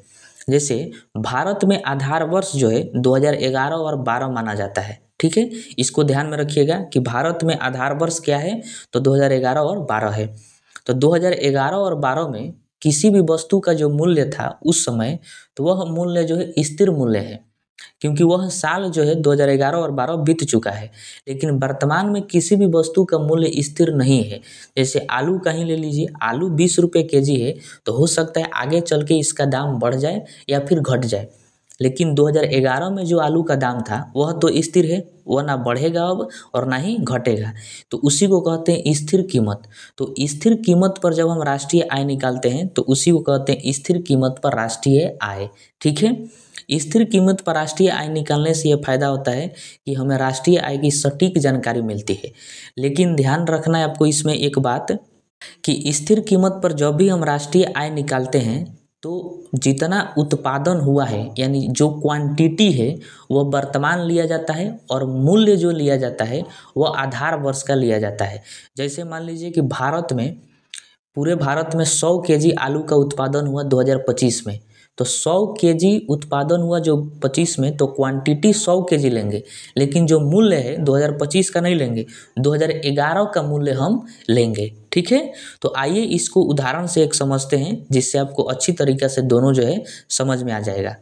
जैसे भारत में आधार वर्ष जो है 2011 और 12 माना जाता है। ठीक है, इसको ध्यान में रखिएगा कि भारत में आधार वर्ष क्या है, तो 2011 और 12 है। तो 2011 और 12 में किसी भी वस्तु का जो मूल्य था उस समय, तो वह मूल्य जो है स्थिर मूल्य है, क्योंकि वह साल जो है 2011 और 12 बीत चुका है। लेकिन वर्तमान में किसी भी वस्तु का मूल्य स्थिर नहीं है। जैसे आलू का ही ले लीजिए, आलू 20 रुपये केजी है, तो हो सकता है आगे चल के इसका दाम बढ़ जाए या फिर घट जाए, लेकिन 2011 में जो आलू का दाम था वह तो स्थिर है, वह ना बढ़ेगा अब और ना ही घटेगा, तो उसी को कहते हैं स्थिर कीमत। तो स्थिर कीमत पर जब हम राष्ट्रीय आय निकालते हैं तो उसी को कहते हैं स्थिर कीमत पर राष्ट्रीय आय। ठीक है, स्थिर कीमत पर राष्ट्रीय आय निकालने से यह फायदा होता है कि हमें राष्ट्रीय आय की सटीक जानकारी मिलती है। लेकिन ध्यान रखना है आपको इसमें एक बात कि स्थिर कीमत पर जब भी हम राष्ट्रीय आय निकालते हैं तो जितना उत्पादन हुआ है यानी जो क्वांटिटी है वह वर्तमान लिया जाता है और मूल्य जो लिया जाता है वह आधार वर्ष का लिया जाता है। जैसे मान लीजिए कि पूरे भारत में 100 केजी आलू का उत्पादन हुआ 2025 में, तो 100 केजी उत्पादन हुआ जो 25 में, तो क्वांटिटी 100 केजी लेंगे, लेकिन जो मूल्य है 2025 का नहीं लेंगे, 2011 का मूल्य हम लेंगे। ठीक है, तो आइए इसको उदाहरण से एक समझते हैं जिससे आपको अच्छी तरीक़े से दोनों जो है समझ में आ जाएगा।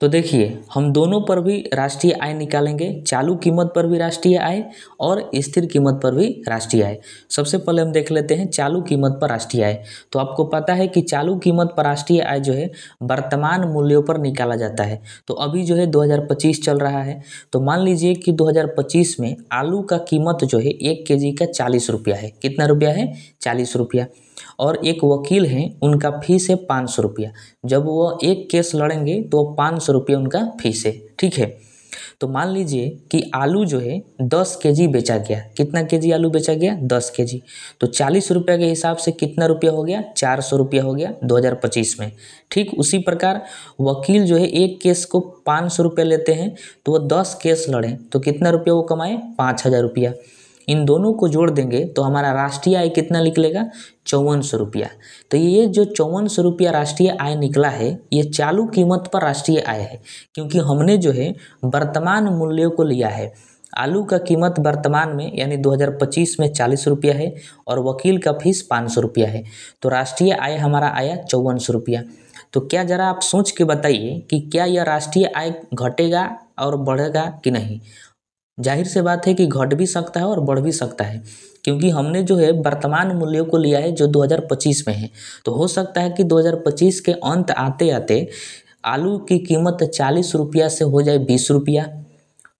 तो देखिए हम दोनों पर भी राष्ट्रीय आय निकालेंगे, चालू कीमत पर भी राष्ट्रीय आय और स्थिर कीमत पर भी राष्ट्रीय आय। सबसे पहले हम देख लेते हैं चालू कीमत पर राष्ट्रीय आय। तो आपको पता है कि चालू कीमत पर राष्ट्रीय आय जो है वर्तमान मूल्यों पर निकाला जाता है। तो अभी जो है 2025 चल रहा है, तो मान लीजिए कि 2025 में आलू का कीमत जो है 1 केजी का 40 रुपया है। कितना रुपया है? 40 रुपया। और एक वकील हैं, उनका फीस है 500 रुपया। जब वो एक केस लड़ेंगे तो 500 रुपया उनका फीस है। ठीक है, तो मान लीजिए कि आलू जो है 10 केजी बेचा गया। कितना केजी आलू बेचा गया? 10 केजी। तो 40 रुपये के हिसाब से कितना रुपया हो गया? 400 रुपया हो गया 2025 में। ठीक उसी प्रकार वकील जो है एक केस को 500 रुपये लेते हैं, तो वो 10 केस लड़ें तो कितना रुपया वो कमाए? 5000 रुपया। इन दोनों को जोड़ देंगे तो हमारा राष्ट्रीय आय कितना निकलेगा? 5400 रुपया। तो ये जो 5400 रुपया राष्ट्रीय आय निकला है ये चालू कीमत पर राष्ट्रीय आय है, क्योंकि हमने जो है वर्तमान मूल्यों को लिया है। आलू का कीमत वर्तमान में यानी 2025 में 40 रुपया है और वकील का फीस 500 रुपया है, तो राष्ट्रीय आय हमारा आया 5400 रुपया। तो क्या ज़रा आप सोच के बताइए कि क्या यह राष्ट्रीय आय घटेगा और बढ़ेगा कि नहीं? जाहिर से बात है कि घट भी सकता है और बढ़ भी सकता है, क्योंकि हमने जो है वर्तमान मूल्यों को लिया है जो 2025 में है। तो हो सकता है कि 2025 के अंत आते आते आलू की कीमत 40 रुपया से हो जाए 20 रुपया,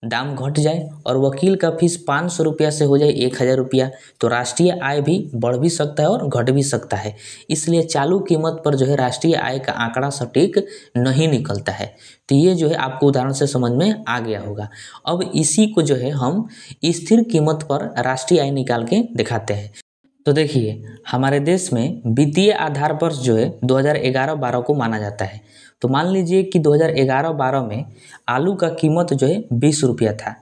दाम घट जाए और वकील का फीस 500 रुपया से हो जाए 1000 रुपया, तो राष्ट्रीय आय भी बढ़ भी सकता है और घट भी सकता है। इसलिए चालू कीमत पर जो है राष्ट्रीय आय का आंकड़ा सटीक नहीं निकलता है। तो ये जो है आपको उदाहरण से समझ में आ गया होगा। अब इसी को जो है हम स्थिर कीमत पर राष्ट्रीय आय निकाल के दिखाते हैं। तो देखिए, हमारे देश में वित्तीय आधार वर्ष जो है 2011-12 को माना जाता है। तो मान लीजिए कि 2011-12 में आलू का कीमत जो है 20 रुपया था,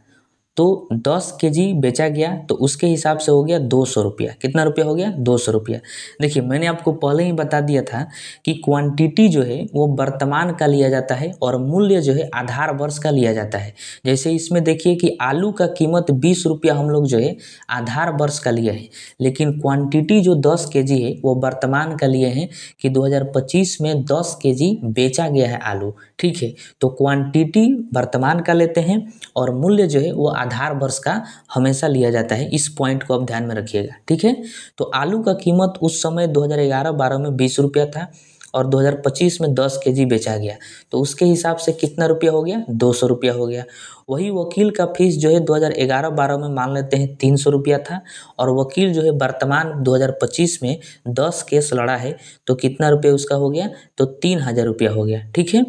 तो 10 केजी बेचा गया तो उसके हिसाब से हो गया 200 रुपया। कितना रुपया हो गया? 200 रुपया। देखिए, मैंने आपको पहले ही बता दिया था कि क्वांटिटी जो है वो वर्तमान का लिया जाता है और मूल्य जो है आधार वर्ष का लिया जाता है। जैसे इसमें देखिए कि आलू का कीमत 20 रुपया हम लोग जो है आधार वर्ष का लिए हैं, लेकिन क्वांटिटी जो 10 केजी है वो वर्तमान का लिए हैं कि 2025 में 10 केजी बेचा गया है आलू। ठीक है, तो क्वांटिटी वर्तमान का लेते हैं और मूल्य जो है वो आधार वर्ष का हमेशा लिया जाता है। इस पॉइंट को आप ध्यान में रखिएगा। ठीक है, तो आलू का कीमत उस समय 2011-12 में 20 रुपया था और 2025 में 10 केजी बेचा गया, तो उसके हिसाब से कितना रुपया हो गया? 200 रुपया हो गया। वही वकील का फीस जो है 2011-12 में मान लेते हैं 300 रुपया था और वकील जो है वर्तमान 2025 में 10 केस लड़ा है, तो कितना रुपया उसका हो गया? तो 3000 रुपया हो गया। ठीक है,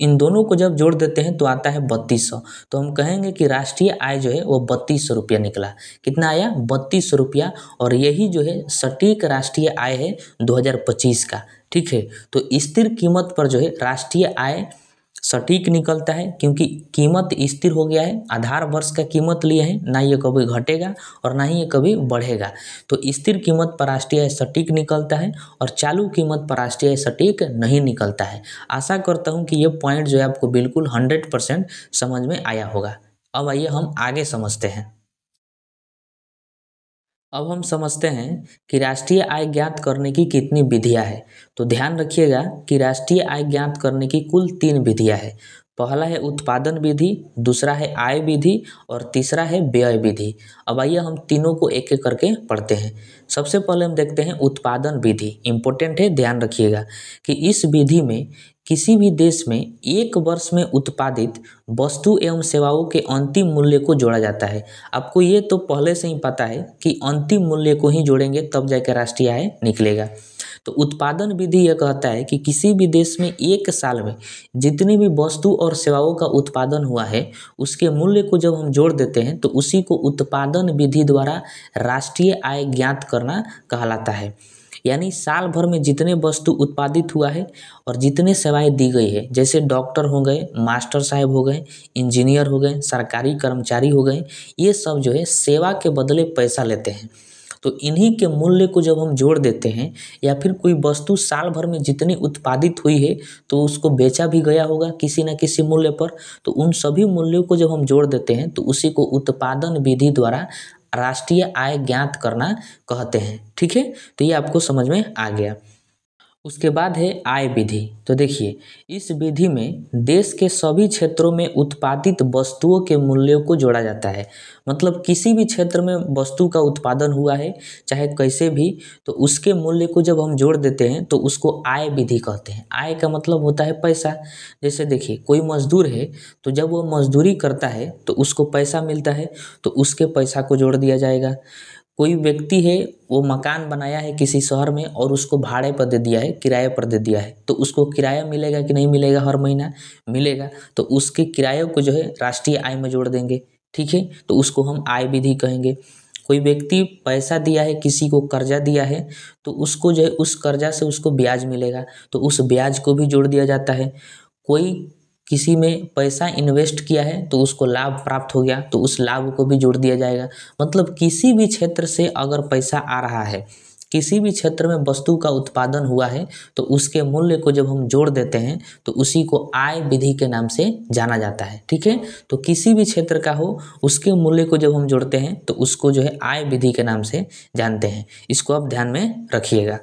इन दोनों को जब जोड़ देते हैं तो आता है 3200। तो हम कहेंगे कि राष्ट्रीय आय जो है वो 3200 रुपया निकला। कितना आया? 3200 रुपया। और यही जो है सटीक राष्ट्रीय आय है 2025 का। ठीक है, तो स्थिर कीमत पर जो है राष्ट्रीय आय सटीक निकलता है, क्योंकि कीमत स्थिर हो गया है। आधार वर्ष का कीमत लिए हैं, ना ये कभी घटेगा और ना ही ये कभी बढ़ेगा। तो स्थिर कीमत पर राष्ट्रीय आय सटीक निकलता है और चालू कीमत पर राष्ट्रीय आय सटीक नहीं निकलता है। आशा करता हूँ कि ये पॉइंट जो है आपको बिल्कुल 100% समझ में आया होगा। अब आइए हम आगे समझते हैं। अब हम समझते हैं कि राष्ट्रीय आय ज्ञात करने की कितनी विधियां हैं। तो ध्यान रखिएगा कि राष्ट्रीय आय ज्ञात करने की कुल 3 विधियां हैं। पहला है उत्पादन विधि, दूसरा है आय विधि और तीसरा है व्यय विधि। अब आइए हम तीनों को एक एक करके पढ़ते हैं। सबसे पहले हम देखते हैं उत्पादन विधि। इम्पोर्टेंट है, ध्यान रखिएगा कि इस विधि में किसी भी देश में एक वर्ष में उत्पादित वस्तु एवं सेवाओं के अंतिम मूल्य को जोड़ा जाता है। आपको ये तो पहले से ही पता है कि अंतिम मूल्य को ही जोड़ेंगे तब जाकर राष्ट्रीय आय निकलेगा। तो उत्पादन विधि यह कहता है कि किसी भी देश में एक साल में जितनी भी वस्तु और सेवाओं का उत्पादन हुआ है उसके मूल्य को जब हम जोड़ देते हैं तो उसी को उत्पादन विधि द्वारा राष्ट्रीय आय ज्ञात करना कहलाता है। यानी साल भर में जितने वस्तु उत्पादित हुआ है और जितने सेवाएं दी गई है, जैसे डॉक्टर हो गए, मास्टर साहब हो गए, इंजीनियर हो गए, सरकारी कर्मचारी हो गए, ये सब जो है सेवा के बदले पैसा लेते हैं। तो इन्हीं के मूल्य को जब हम जोड़ देते हैं या फिर कोई वस्तु साल भर में जितनी उत्पादित हुई है तो उसको बेचा भी गया होगा किसी न किसी मूल्य पर, तो उन सभी मूल्यों को जब हम जोड़ देते हैं तो उसी को उत्पादन विधि द्वारा राष्ट्रीय आय ज्ञात करना कहते हैं। ठीक है, तो ये आपको समझ में आ गया। उसके बाद है आय विधि। तो देखिए, इस विधि में देश के सभी क्षेत्रों में उत्पादित वस्तुओं के मूल्यों को जोड़ा जाता है। मतलब किसी भी क्षेत्र में वस्तु का उत्पादन हुआ है चाहे कैसे भी, तो उसके मूल्य को जब हम जोड़ देते हैं तो उसको आय विधि कहते हैं। आय का मतलब होता है पैसा। जैसे देखिए, कोई मजदूर है तो जब वो मजदूरी करता है तो उसको पैसा मिलता है, तो उसके पैसा को जोड़ दिया जाएगा। कोई व्यक्ति है, वो मकान बनाया है किसी शहर में और उसको भाड़े पर दे दिया है, किराए पर दे दिया है, तो उसको किराया मिलेगा कि नहीं मिलेगा? हर महीना मिलेगा, तो उसके किराए को जो है राष्ट्रीय आय में जोड़ देंगे। ठीक है, तो उसको हम आय विधि कहेंगे। कोई व्यक्ति पैसा दिया है, किसी को कर्जा दिया है, तो उसको जो है उस कर्जा से उसको ब्याज मिलेगा, तो उस ब्याज को भी जोड़ दिया जाता है। कोई किसी में पैसा इन्वेस्ट किया है तो उसको लाभ प्राप्त हो गया, तो उस लाभ को भी जोड़ दिया जाएगा। मतलब किसी भी क्षेत्र से अगर पैसा आ रहा है, किसी भी क्षेत्र में वस्तु का उत्पादन हुआ है, तो उसके मूल्य को जब हम जोड़ देते हैं तो उसी को आय विधि के नाम से जाना जाता है। ठीक है, तो किसी भी क्षेत्र का हो उसके मूल्य को जब हम जोड़ते हैं तो उसको जो है आय विधि के नाम से जानते हैं। इसको आप ध्यान में रखिएगा।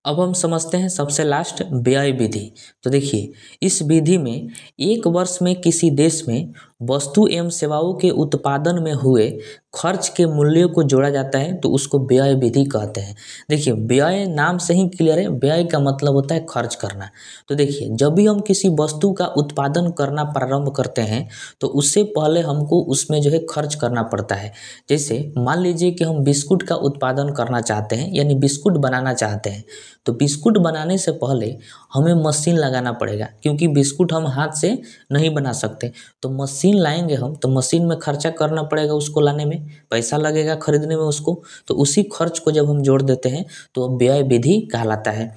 अब हम समझते हैं सबसे लास्ट व्यय विधि। तो देखिए, इस विधि में एक वर्ष में किसी देश में वस्तु एवं सेवाओं के उत्पादन में हुए खर्च के मूल्य को जोड़ा जाता है तो उसको व्यय विधि कहते हैं। देखिए व्यय नाम से ही क्लियर है, व्यय का मतलब होता है खर्च करना। तो देखिए जब भी हम किसी वस्तु का उत्पादन करना प्रारंभ करते हैं तो उससे पहले हमको उसमें जो है खर्च करना पड़ता है। जैसे मान लीजिए कि हम बिस्कुट का उत्पादन करना चाहते हैं, यानी बिस्कुट बनाना चाहते हैं, तो बिस्कुट बनाने से पहले हमें मशीन लगाना पड़ेगा, क्योंकि बिस्कुट हम हाथ से नहीं बना सकते। तो मशीन लाएंगे हम, तो मशीन में खर्चा करना पड़ेगा, उसको लाने में पैसा लगेगा, खरीदने में उसको। तो उसी खर्च को जब हम जोड़ देते हैं तो व्यय विधि कहलाता है।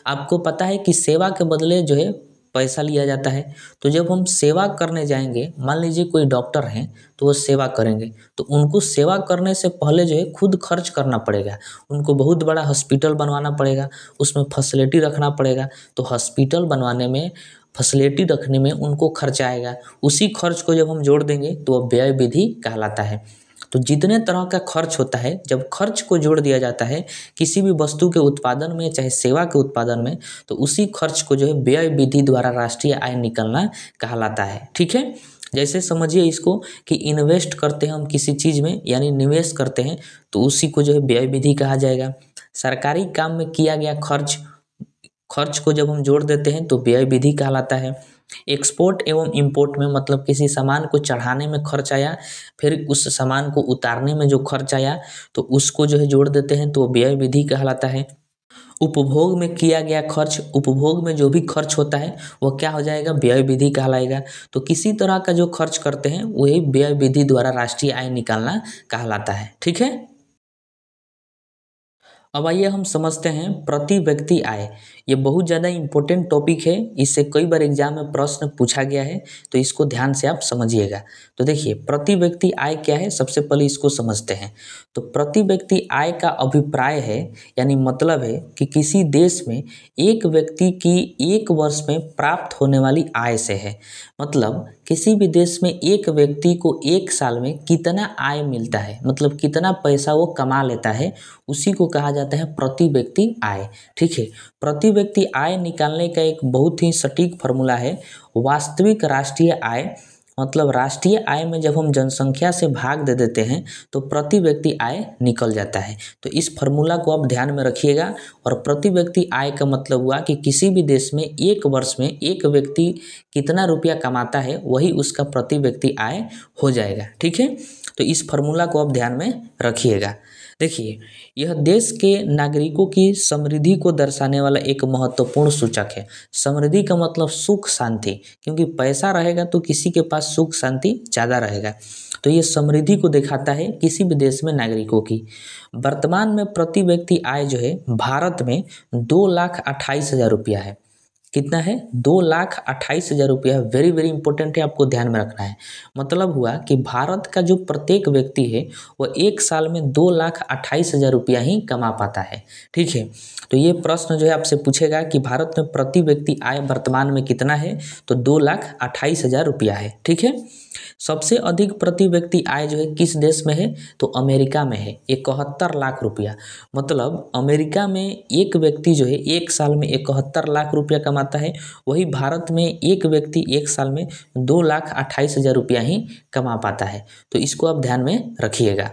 आपको पता है कि सेवा के बदले जो है पैसा लिया जाता है। तो जब हम सेवा करने जाएंगे, मान लीजिए कोई डॉक्टर हैं तो वो सेवा करेंगे, तो उनको सेवा करने से पहले जो है खुद खर्च करना पड़ेगा। उनको बहुत बड़ा हॉस्पिटल बनवाना पड़ेगा, उसमें फैसिलिटी रखना पड़ेगा। तो हॉस्पिटल बनवाने में, फैसिलिटी रखने में उनको खर्च आएगा। उसी खर्च को जब हम जोड़ देंगे तो वह व्यय विधि कहलाता है। तो जितने तरह का खर्च होता है, जब खर्च को जोड़ दिया जाता है किसी भी वस्तु के उत्पादन में चाहे सेवा के उत्पादन में, तो उसी खर्च को जो है व्यय विधि द्वारा राष्ट्रीय आय निकलना कहलाता है। ठीक है, जैसे समझिए इसको कि इन्वेस्ट करते हैं हम किसी चीज़ में, यानी निवेश करते हैं, तो उसी को जो है व्यय विधि कहा जाएगा। सरकारी काम में किया गया खर्च, खर्च को जब हम जोड़ देते हैं तो व्यय विधि कहलाता है। एक्सपोर्ट एवं इंपोर्ट में मतलब किसी सामान को चढ़ाने में खर्च आया, फिर उस सामान को उतारने में जो खर्च आया तो उसको जो है जोड़ देते हैं तो व्यय विधि कहलाता है। उपभोग में किया गया खर्च, उपभोग में जो भी खर्च होता है वह क्या हो जाएगा, व्यय विधि कहलाएगा। तो किसी तरह का जो खर्च करते हैं वही व्यय विधि द्वारा राष्ट्रीय आय निकालना कहलाता है। ठीक है, अब आइए हम समझते हैं प्रति व्यक्ति आय। ये बहुत ज़्यादा इम्पोर्टेंट टॉपिक है, इससे कई बार एग्जाम में प्रश्न पूछा गया है, तो इसको ध्यान से आप समझिएगा। तो देखिए प्रति व्यक्ति आय क्या है, सबसे पहले इसको समझते हैं। तो प्रति व्यक्ति आय का अभिप्राय है, यानी मतलब है कि किसी देश में एक व्यक्ति की एक वर्ष में प्राप्त होने वाली आय से है। मतलब किसी भी देश में एक व्यक्ति को एक साल में कितना आय मिलता है, मतलब कितना पैसा वो कमा लेता है, उसी को कहा जाता है प्रति व्यक्ति आय। ठीक है, प्रति व्यक्ति आय निकालने का एक बहुत ही सटीक फार्मूला है, वास्तविक राष्ट्रीय आय। मतलब राष्ट्रीय आय में जब हम जनसंख्या से भाग दे देते हैं तो प्रति व्यक्ति आय निकल जाता है। तो इस फार्मूला को आप ध्यान में रखिएगा। और प्रति व्यक्ति आय का मतलब हुआ कि किसी भी देश में एक वर्ष में एक व्यक्ति कितना रुपया कमाता है वही उसका प्रति व्यक्ति आय हो जाएगा। ठीक है, तो इस फार्मूला को आप ध्यान में रखिएगा। देखिए यह देश के नागरिकों की समृद्धि को दर्शाने वाला एक महत्वपूर्ण सूचक है। समृद्धि का मतलब सुख शांति, क्योंकि पैसा रहेगा तो किसी के पास सुख शांति ज़्यादा रहेगा। तो ये समृद्धि को दिखाता है किसी भी देश में नागरिकों की। वर्तमान में प्रति व्यक्ति आय जो है भारत में 2,28,000 रुपया है। कितना है, 2,28,000 रुपया। वेरी वेरी इंपॉर्टेंट है, आपको ध्यान में रखना है। मतलब हुआ कि भारत का जो प्रत्येक व्यक्ति है वह एक साल में 2,28,000 रुपया ही कमा पाता है। ठीक है, तो ये प्रश्न जो है आपसे पूछेगा कि भारत में प्रति व्यक्ति आय वर्तमान में कितना है, तो 2,28,000 रुपया है। ठीक है, सबसे अधिक प्रति व्यक्ति आय जो है किस देश में है, तो अमेरिका में है, 71 लाख रुपया। मतलब अमेरिका में एक व्यक्ति जो है एक साल में 71 लाख रुपया कमाता है, वही भारत में एक व्यक्ति एक साल में 2,28,000 रुपया ही कमा पाता है। तो इसको आप ध्यान में रखिएगा।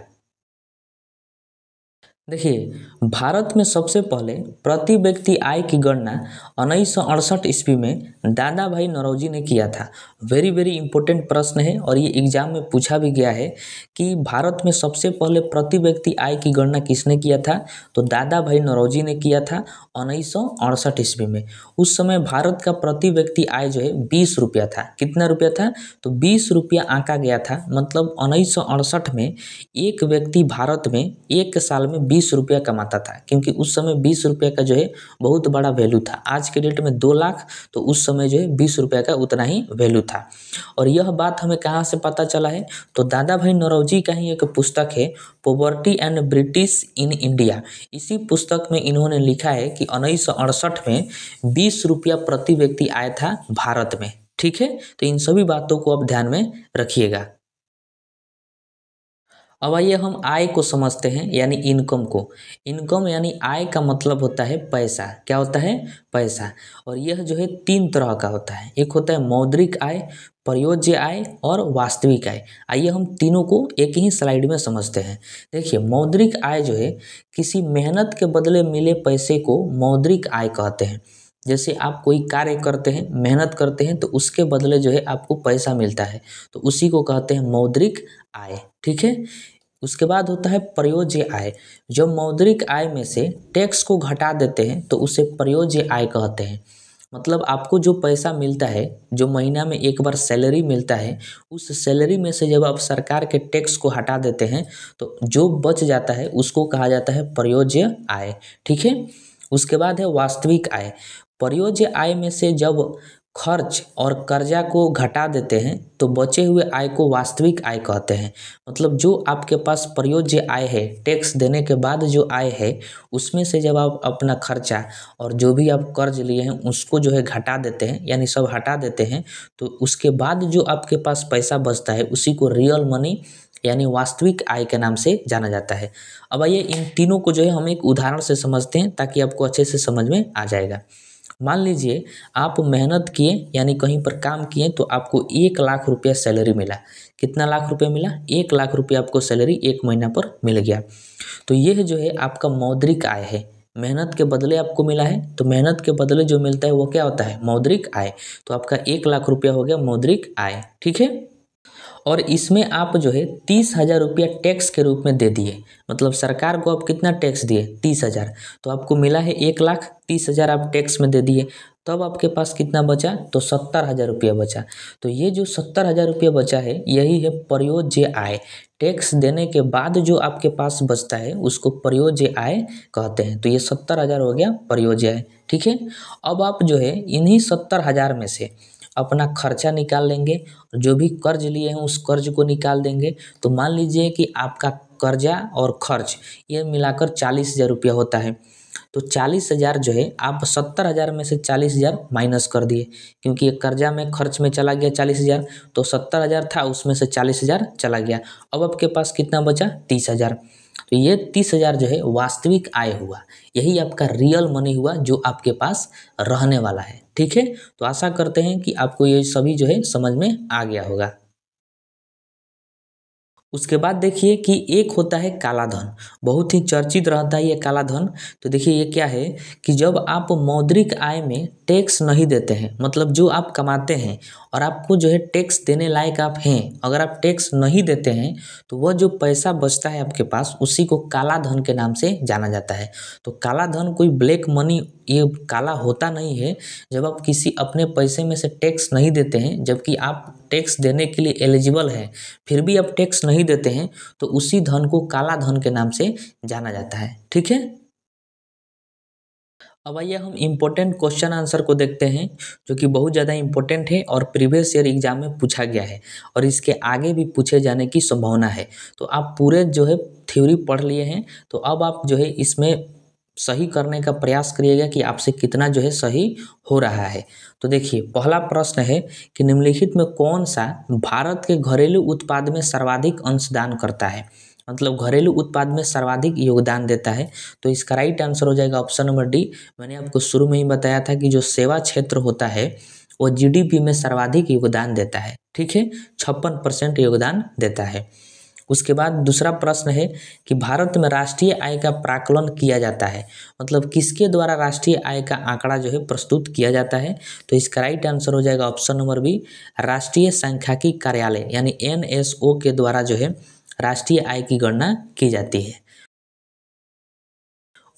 देखिए भारत में सबसे पहले प्रति व्यक्ति आय की गणना 1968 ईस्वी में दादा भाई नौरोजी ने किया था। वेरी वेरी इंपॉर्टेंट प्रश्न है और ये एग्जाम में पूछा भी गया है कि भारत में सबसे पहले प्रति व्यक्ति आय की गणना किसने किया था, तो दादा भाई नौरोजी ने किया था 1968 ईस्वी में। उस समय भारत का प्रति व्यक्ति आय जो है 20 रुपया था। कितना रुपया था, तो 20 रुपया आंका गया था। मतलब 1968 में एक व्यक्ति भारत में एक साल में 20 रुपया कमाता था, क्योंकि उस समय 20 रुपये का जो है बहुत बड़ा वैल्यू था। आज के डेट में 2 लाख, तो उस समय जो है 20 रुपये का उतना ही वैल्यू था। और यह बात हमें कहाँ से पता चला है, तो दादा भाई नौरोजी का ही एक पुस्तक है poverty and British in India. इसी पुस्तक में इन्होंने लिखा है कि 1968 में 20 रुपया प्रति व्यक्ति आया था भारत में। ठीक है, तो इन सभी बातों को आप ध्यान में रखिएगा। अब आइए हम आय को समझते हैं, यानी इनकम को। इनकम यानी आय का मतलब होता है पैसा। क्या होता है? पैसा। और यह जो है तीन तरह का होता है। एक होता है मौद्रिक आय, प्रयोज्य आय और वास्तविक आय। आइए हम तीनों को एक ही स्लाइड में समझते हैं। देखिए, मौद्रिक आय जो है किसी मेहनत के बदले मिले पैसे को मौद्रिक आय कहते हैं। जैसे आप कोई कार्य करते हैं, मेहनत करते हैं, तो उसके बदले जो है आपको पैसा मिलता है, तो उसी को कहते हैं मौद्रिक आय। ठीक है। उसके बाद होता है प्रयोज्य आय। जब मौद्रिक आय में से टैक्स को घटा देते हैं तो उसे प्रयोज्य आय कहते हैं। मतलब आपको जो पैसा मिलता है, जो महीना में एक बार सैलरी मिलता है, उस सैलरी में से जब आप सरकार के टैक्स को हटा देते हैं तो जो बच जाता है उसको कहा जाता है प्रयोज्य आय। ठीक है। उसके बाद है वास्तविक आय। प्रयोज्य आय में से जब खर्च और कर्जा को घटा देते हैं तो बचे हुए आय को वास्तविक आय कहते हैं। मतलब जो आपके पास प्रयोज्य आय है, टैक्स देने के बाद जो आय है, उसमें से जब आप अपना खर्चा और जो भी आप कर्ज लिए हैं उसको जो है घटा देते हैं, यानी सब हटा देते हैं, तो उसके बाद जो आपके पास पैसा बचता है उसी को रियल मनी यानी वास्तविक आय के नाम से जाना जाता है। अब आइए इन तीनों को जो है हम एक उदाहरण से समझते हैं ताकि आपको अच्छे से समझ में आ जाएगा। मान लीजिए आप मेहनत किए, यानी कहीं पर काम किए, तो आपको 1 लाख रुपया सैलरी मिला। कितना लाख रुपया मिला? 1 लाख रुपया आपको सैलरी एक महीना पर मिल गया। तो यह जो है आपका मौद्रिक आय है। मेहनत के बदले आपको मिला है, तो मेहनत के बदले जो मिलता है वो क्या होता है? मौद्रिक आय। तो आपका 1 लाख रुपया हो गया मौद्रिक आय। ठीक है। और इसमें आप जो है 30,000 रुपया टैक्स के रूप में दे दिए। मतलब सरकार को आप कितना टैक्स दिए? 30,000। तो आपको मिला है 1,30,000 आप टैक्स में दे दिए। तब आपके पास कितना बचा? तो 70,000 रुपया बचा। तो ये जो 70,000 रुपया बचा है यही है प्रयोज्य आय। टैक्स देने के बाद जो आपके पास बचता है उसको प्रयोज्य आय कहते हैं। तो ये 70,000 हो गया प्रयोज्य आय। ठीक है। अब आप जो है इन्हीं 70,000 में से अपना खर्चा निकाल लेंगे, जो भी कर्ज लिए हैं उस कर्ज को निकाल देंगे। तो मान लीजिए कि आपका कर्जा और खर्च ये मिलाकर 40,000 रुपया होता है। तो 40,000 जो है आप 70,000 में से 40,000 माइनस कर दिए, क्योंकि ये कर्जा में खर्च में चला गया 40,000, तो 70,000 था उसमें से 40,000 चला गया। अब आपके पास कितना बचा? 30,000। तो ये 30,000 जो है वास्तविक आय हुआ। यही आपका रियल मनी हुआ जो आपके पास रहने वाला है। ठीक है। तो आशा करते हैं कि आपको ये सभी जो है समझ में आ गया होगा। उसके बाद देखिए कि एक होता है काला धन। बहुत ही चर्चित रहता है ये काला धन। तो देखिए ये क्या है कि जब आप मौद्रिक आय में टैक्स नहीं देते हैं, मतलब जो आप कमाते हैं और आपको जो है टैक्स देने लायक आप हैं, अगर आप टैक्स नहीं देते हैं तो वह जो पैसा बचता है आपके पास उसी को काला धन के नाम से जाना जाता है। तो काला धन कोई ब्लैक मनी, ये काला होता नहीं है। जब आप किसी अपने पैसे में से टैक्स नहीं देते हैं, जबकि आप टैक्स देने के लिए एलिजिबल हैं, फिर भी आप टैक्स नहीं देते हैं, तो उसी धन को काला धन के नाम से जाना जाता है। ठीक है। अब आइए हम इम्पोर्टेंट क्वेश्चन आंसर को देखते हैं, जो कि बहुत ज़्यादा इम्पोर्टेंट है और प्रीवियस ईयर एग्जाम में पूछा गया है और इसके आगे भी पूछे जाने की संभावना है। तो आप पूरे जो है थ्योरी पढ़ लिए हैं, तो अब आप जो है इसमें सही करने का प्रयास करिएगा कि आपसे कितना जो है सही हो रहा है। तो देखिए पहला प्रश्न है कि निम्नलिखित में कौन सा भारत के घरेलू उत्पाद में सर्वाधिक अंशदान करता है? मतलब घरेलू उत्पाद में सर्वाधिक योगदान देता है। तो इसका राइट आंसर हो जाएगा ऑप्शन नंबर डी। मैंने आपको शुरू में ही बताया था कि जो सेवा क्षेत्र होता है वो जीडीपी में सर्वाधिक योगदान देता है। ठीक है। 56% योगदान देता है। उसके बाद दूसरा प्रश्न है कि भारत में राष्ट्रीय आय का प्राकलन किया जाता है। मतलब किसके द्वारा राष्ट्रीय आय का आंकड़ा जो है प्रस्तुत किया जाता है? तो इसका राइट आंसर हो जाएगा ऑप्शन नंबर बी, राष्ट्रीय सांख्यिकी कार्यालय यानी एनएसओ के द्वारा जो है राष्ट्रीय आय की गणना की जाती है।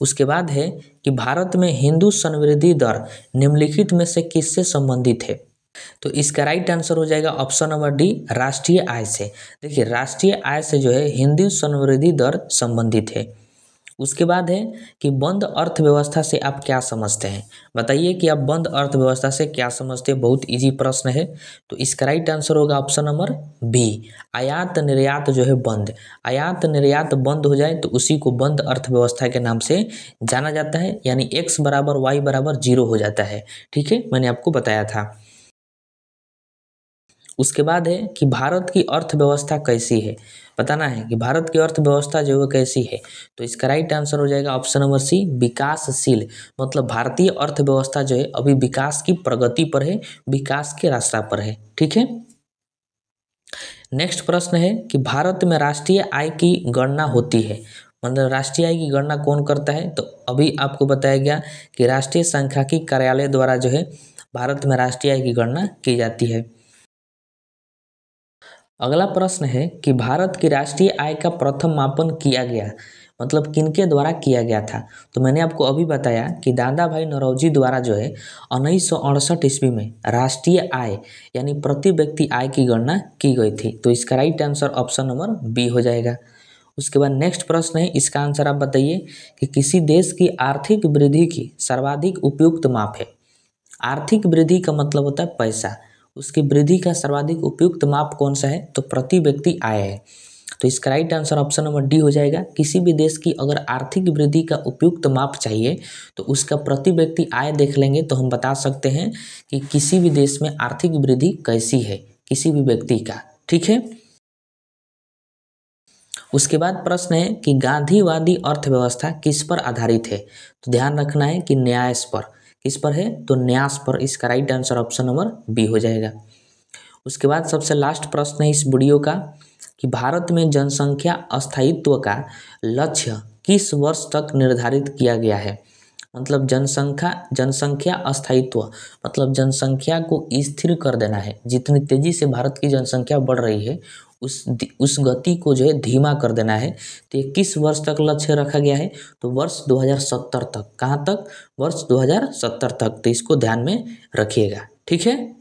उसके बाद है कि भारत में हिंदू समृद्धि दर निम्नलिखित में से किससे संबंधित है? तो इसका राइट आंसर हो जाएगा ऑप्शन नंबर डी, राष्ट्रीय आय से। देखिए राष्ट्रीय आय से जो है हिंदू समृद्धि दर संबंधित है। उसके बाद है कि बंद अर्थव्यवस्था से आप क्या समझते हैं? बताइए कि आप बंद अर्थव्यवस्था से क्या समझते हैं। बहुत इजी प्रश्न है। तो इसका राइट आंसर होगा ऑप्शन नंबर बी, आयात निर्यात जो है बंद। आयात निर्यात बंद हो जाए तो उसी को बंद अर्थव्यवस्था के नाम से जाना जाता है, यानी x बराबर y बराबर 0 हो जाता है। ठीक है, मैंने आपको बताया था। उसके बाद है कि भारत की अर्थव्यवस्था कैसी है, बताना है कि भारत की अर्थव्यवस्था जो है कैसी है। तो इसका राइट आंसर हो जाएगा ऑप्शन नंबर सी, विकासशील। मतलब भारतीय अर्थव्यवस्था जो है अभी विकास की प्रगति पर है, विकास के रास्ता पर है। ठीक है। नेक्स्ट प्रश्न है कि भारत में राष्ट्रीय आय की गणना होती है, मतलब राष्ट्रीय आय की गणना कौन करता है। तो अभी आपको बताया गया कि राष्ट्रीय सांख्यिकी कार्यालय द्वारा जो है भारत में राष्ट्रीय आय की गणना की जाती है। अगला प्रश्न है कि भारत की राष्ट्रीय आय का प्रथम मापन किया गया, मतलब किनके द्वारा किया गया था। तो मैंने आपको अभी बताया कि दादा भाई नौरोजी द्वारा जो है 1968 ईस्वी में राष्ट्रीय आय यानी प्रति व्यक्ति आय की गणना की गई थी। तो इसका right answer option number B हो जाएगा। उसके बाद नेक्स्ट प्रश्न है, इसका आंसर आप बताइए कि किसी देश की आर्थिक वृद्धि की सर्वाधिक उपयुक्त माप है। आर्थिक वृद्धि का मतलब होता है पैसा, उसकी वृद्धि का सर्वाधिक उपयुक्त माप कौन सा है, तो प्रति व्यक्ति आय है। तो इसका right answer option number D हो जाएगा। किसी भी देश की अगर आर्थिक वृद्धि का उपयुक्त माप चाहिए तो उसका प्रति व्यक्ति आय देख लेंगे तो हम बता सकते हैं कि किसी भी देश में आर्थिक वृद्धि कैसी है, किसी भी व्यक्ति का। ठीक है। उसके बाद प्रश्न है कि गांधीवादी अर्थव्यवस्था किस पर आधारित है। तो ध्यान रखना है कि न्यास पर, किस पर है, तो न्यास पर। इसका right answer option number B हो जाएगा। उसके बाद सबसे लास्ट प्रश्न है इस वीडियो का कि भारत में जनसंख्या अस्थायित्व का लक्ष्य किस वर्ष तक निर्धारित किया गया है। मतलब जनसंख्या अस्थायित्व मतलब जनसंख्या को स्थिर कर देना है। जितनी तेजी से भारत की जनसंख्या बढ़ रही है उस गति को जो है धीमा कर देना है। तो ये किस वर्ष तक लक्ष्य रखा गया है, तो वर्ष 2070 तक। कहाँ तक, वर्ष 2070 तक। तो इसको ध्यान में रखिएगा। ठीक है।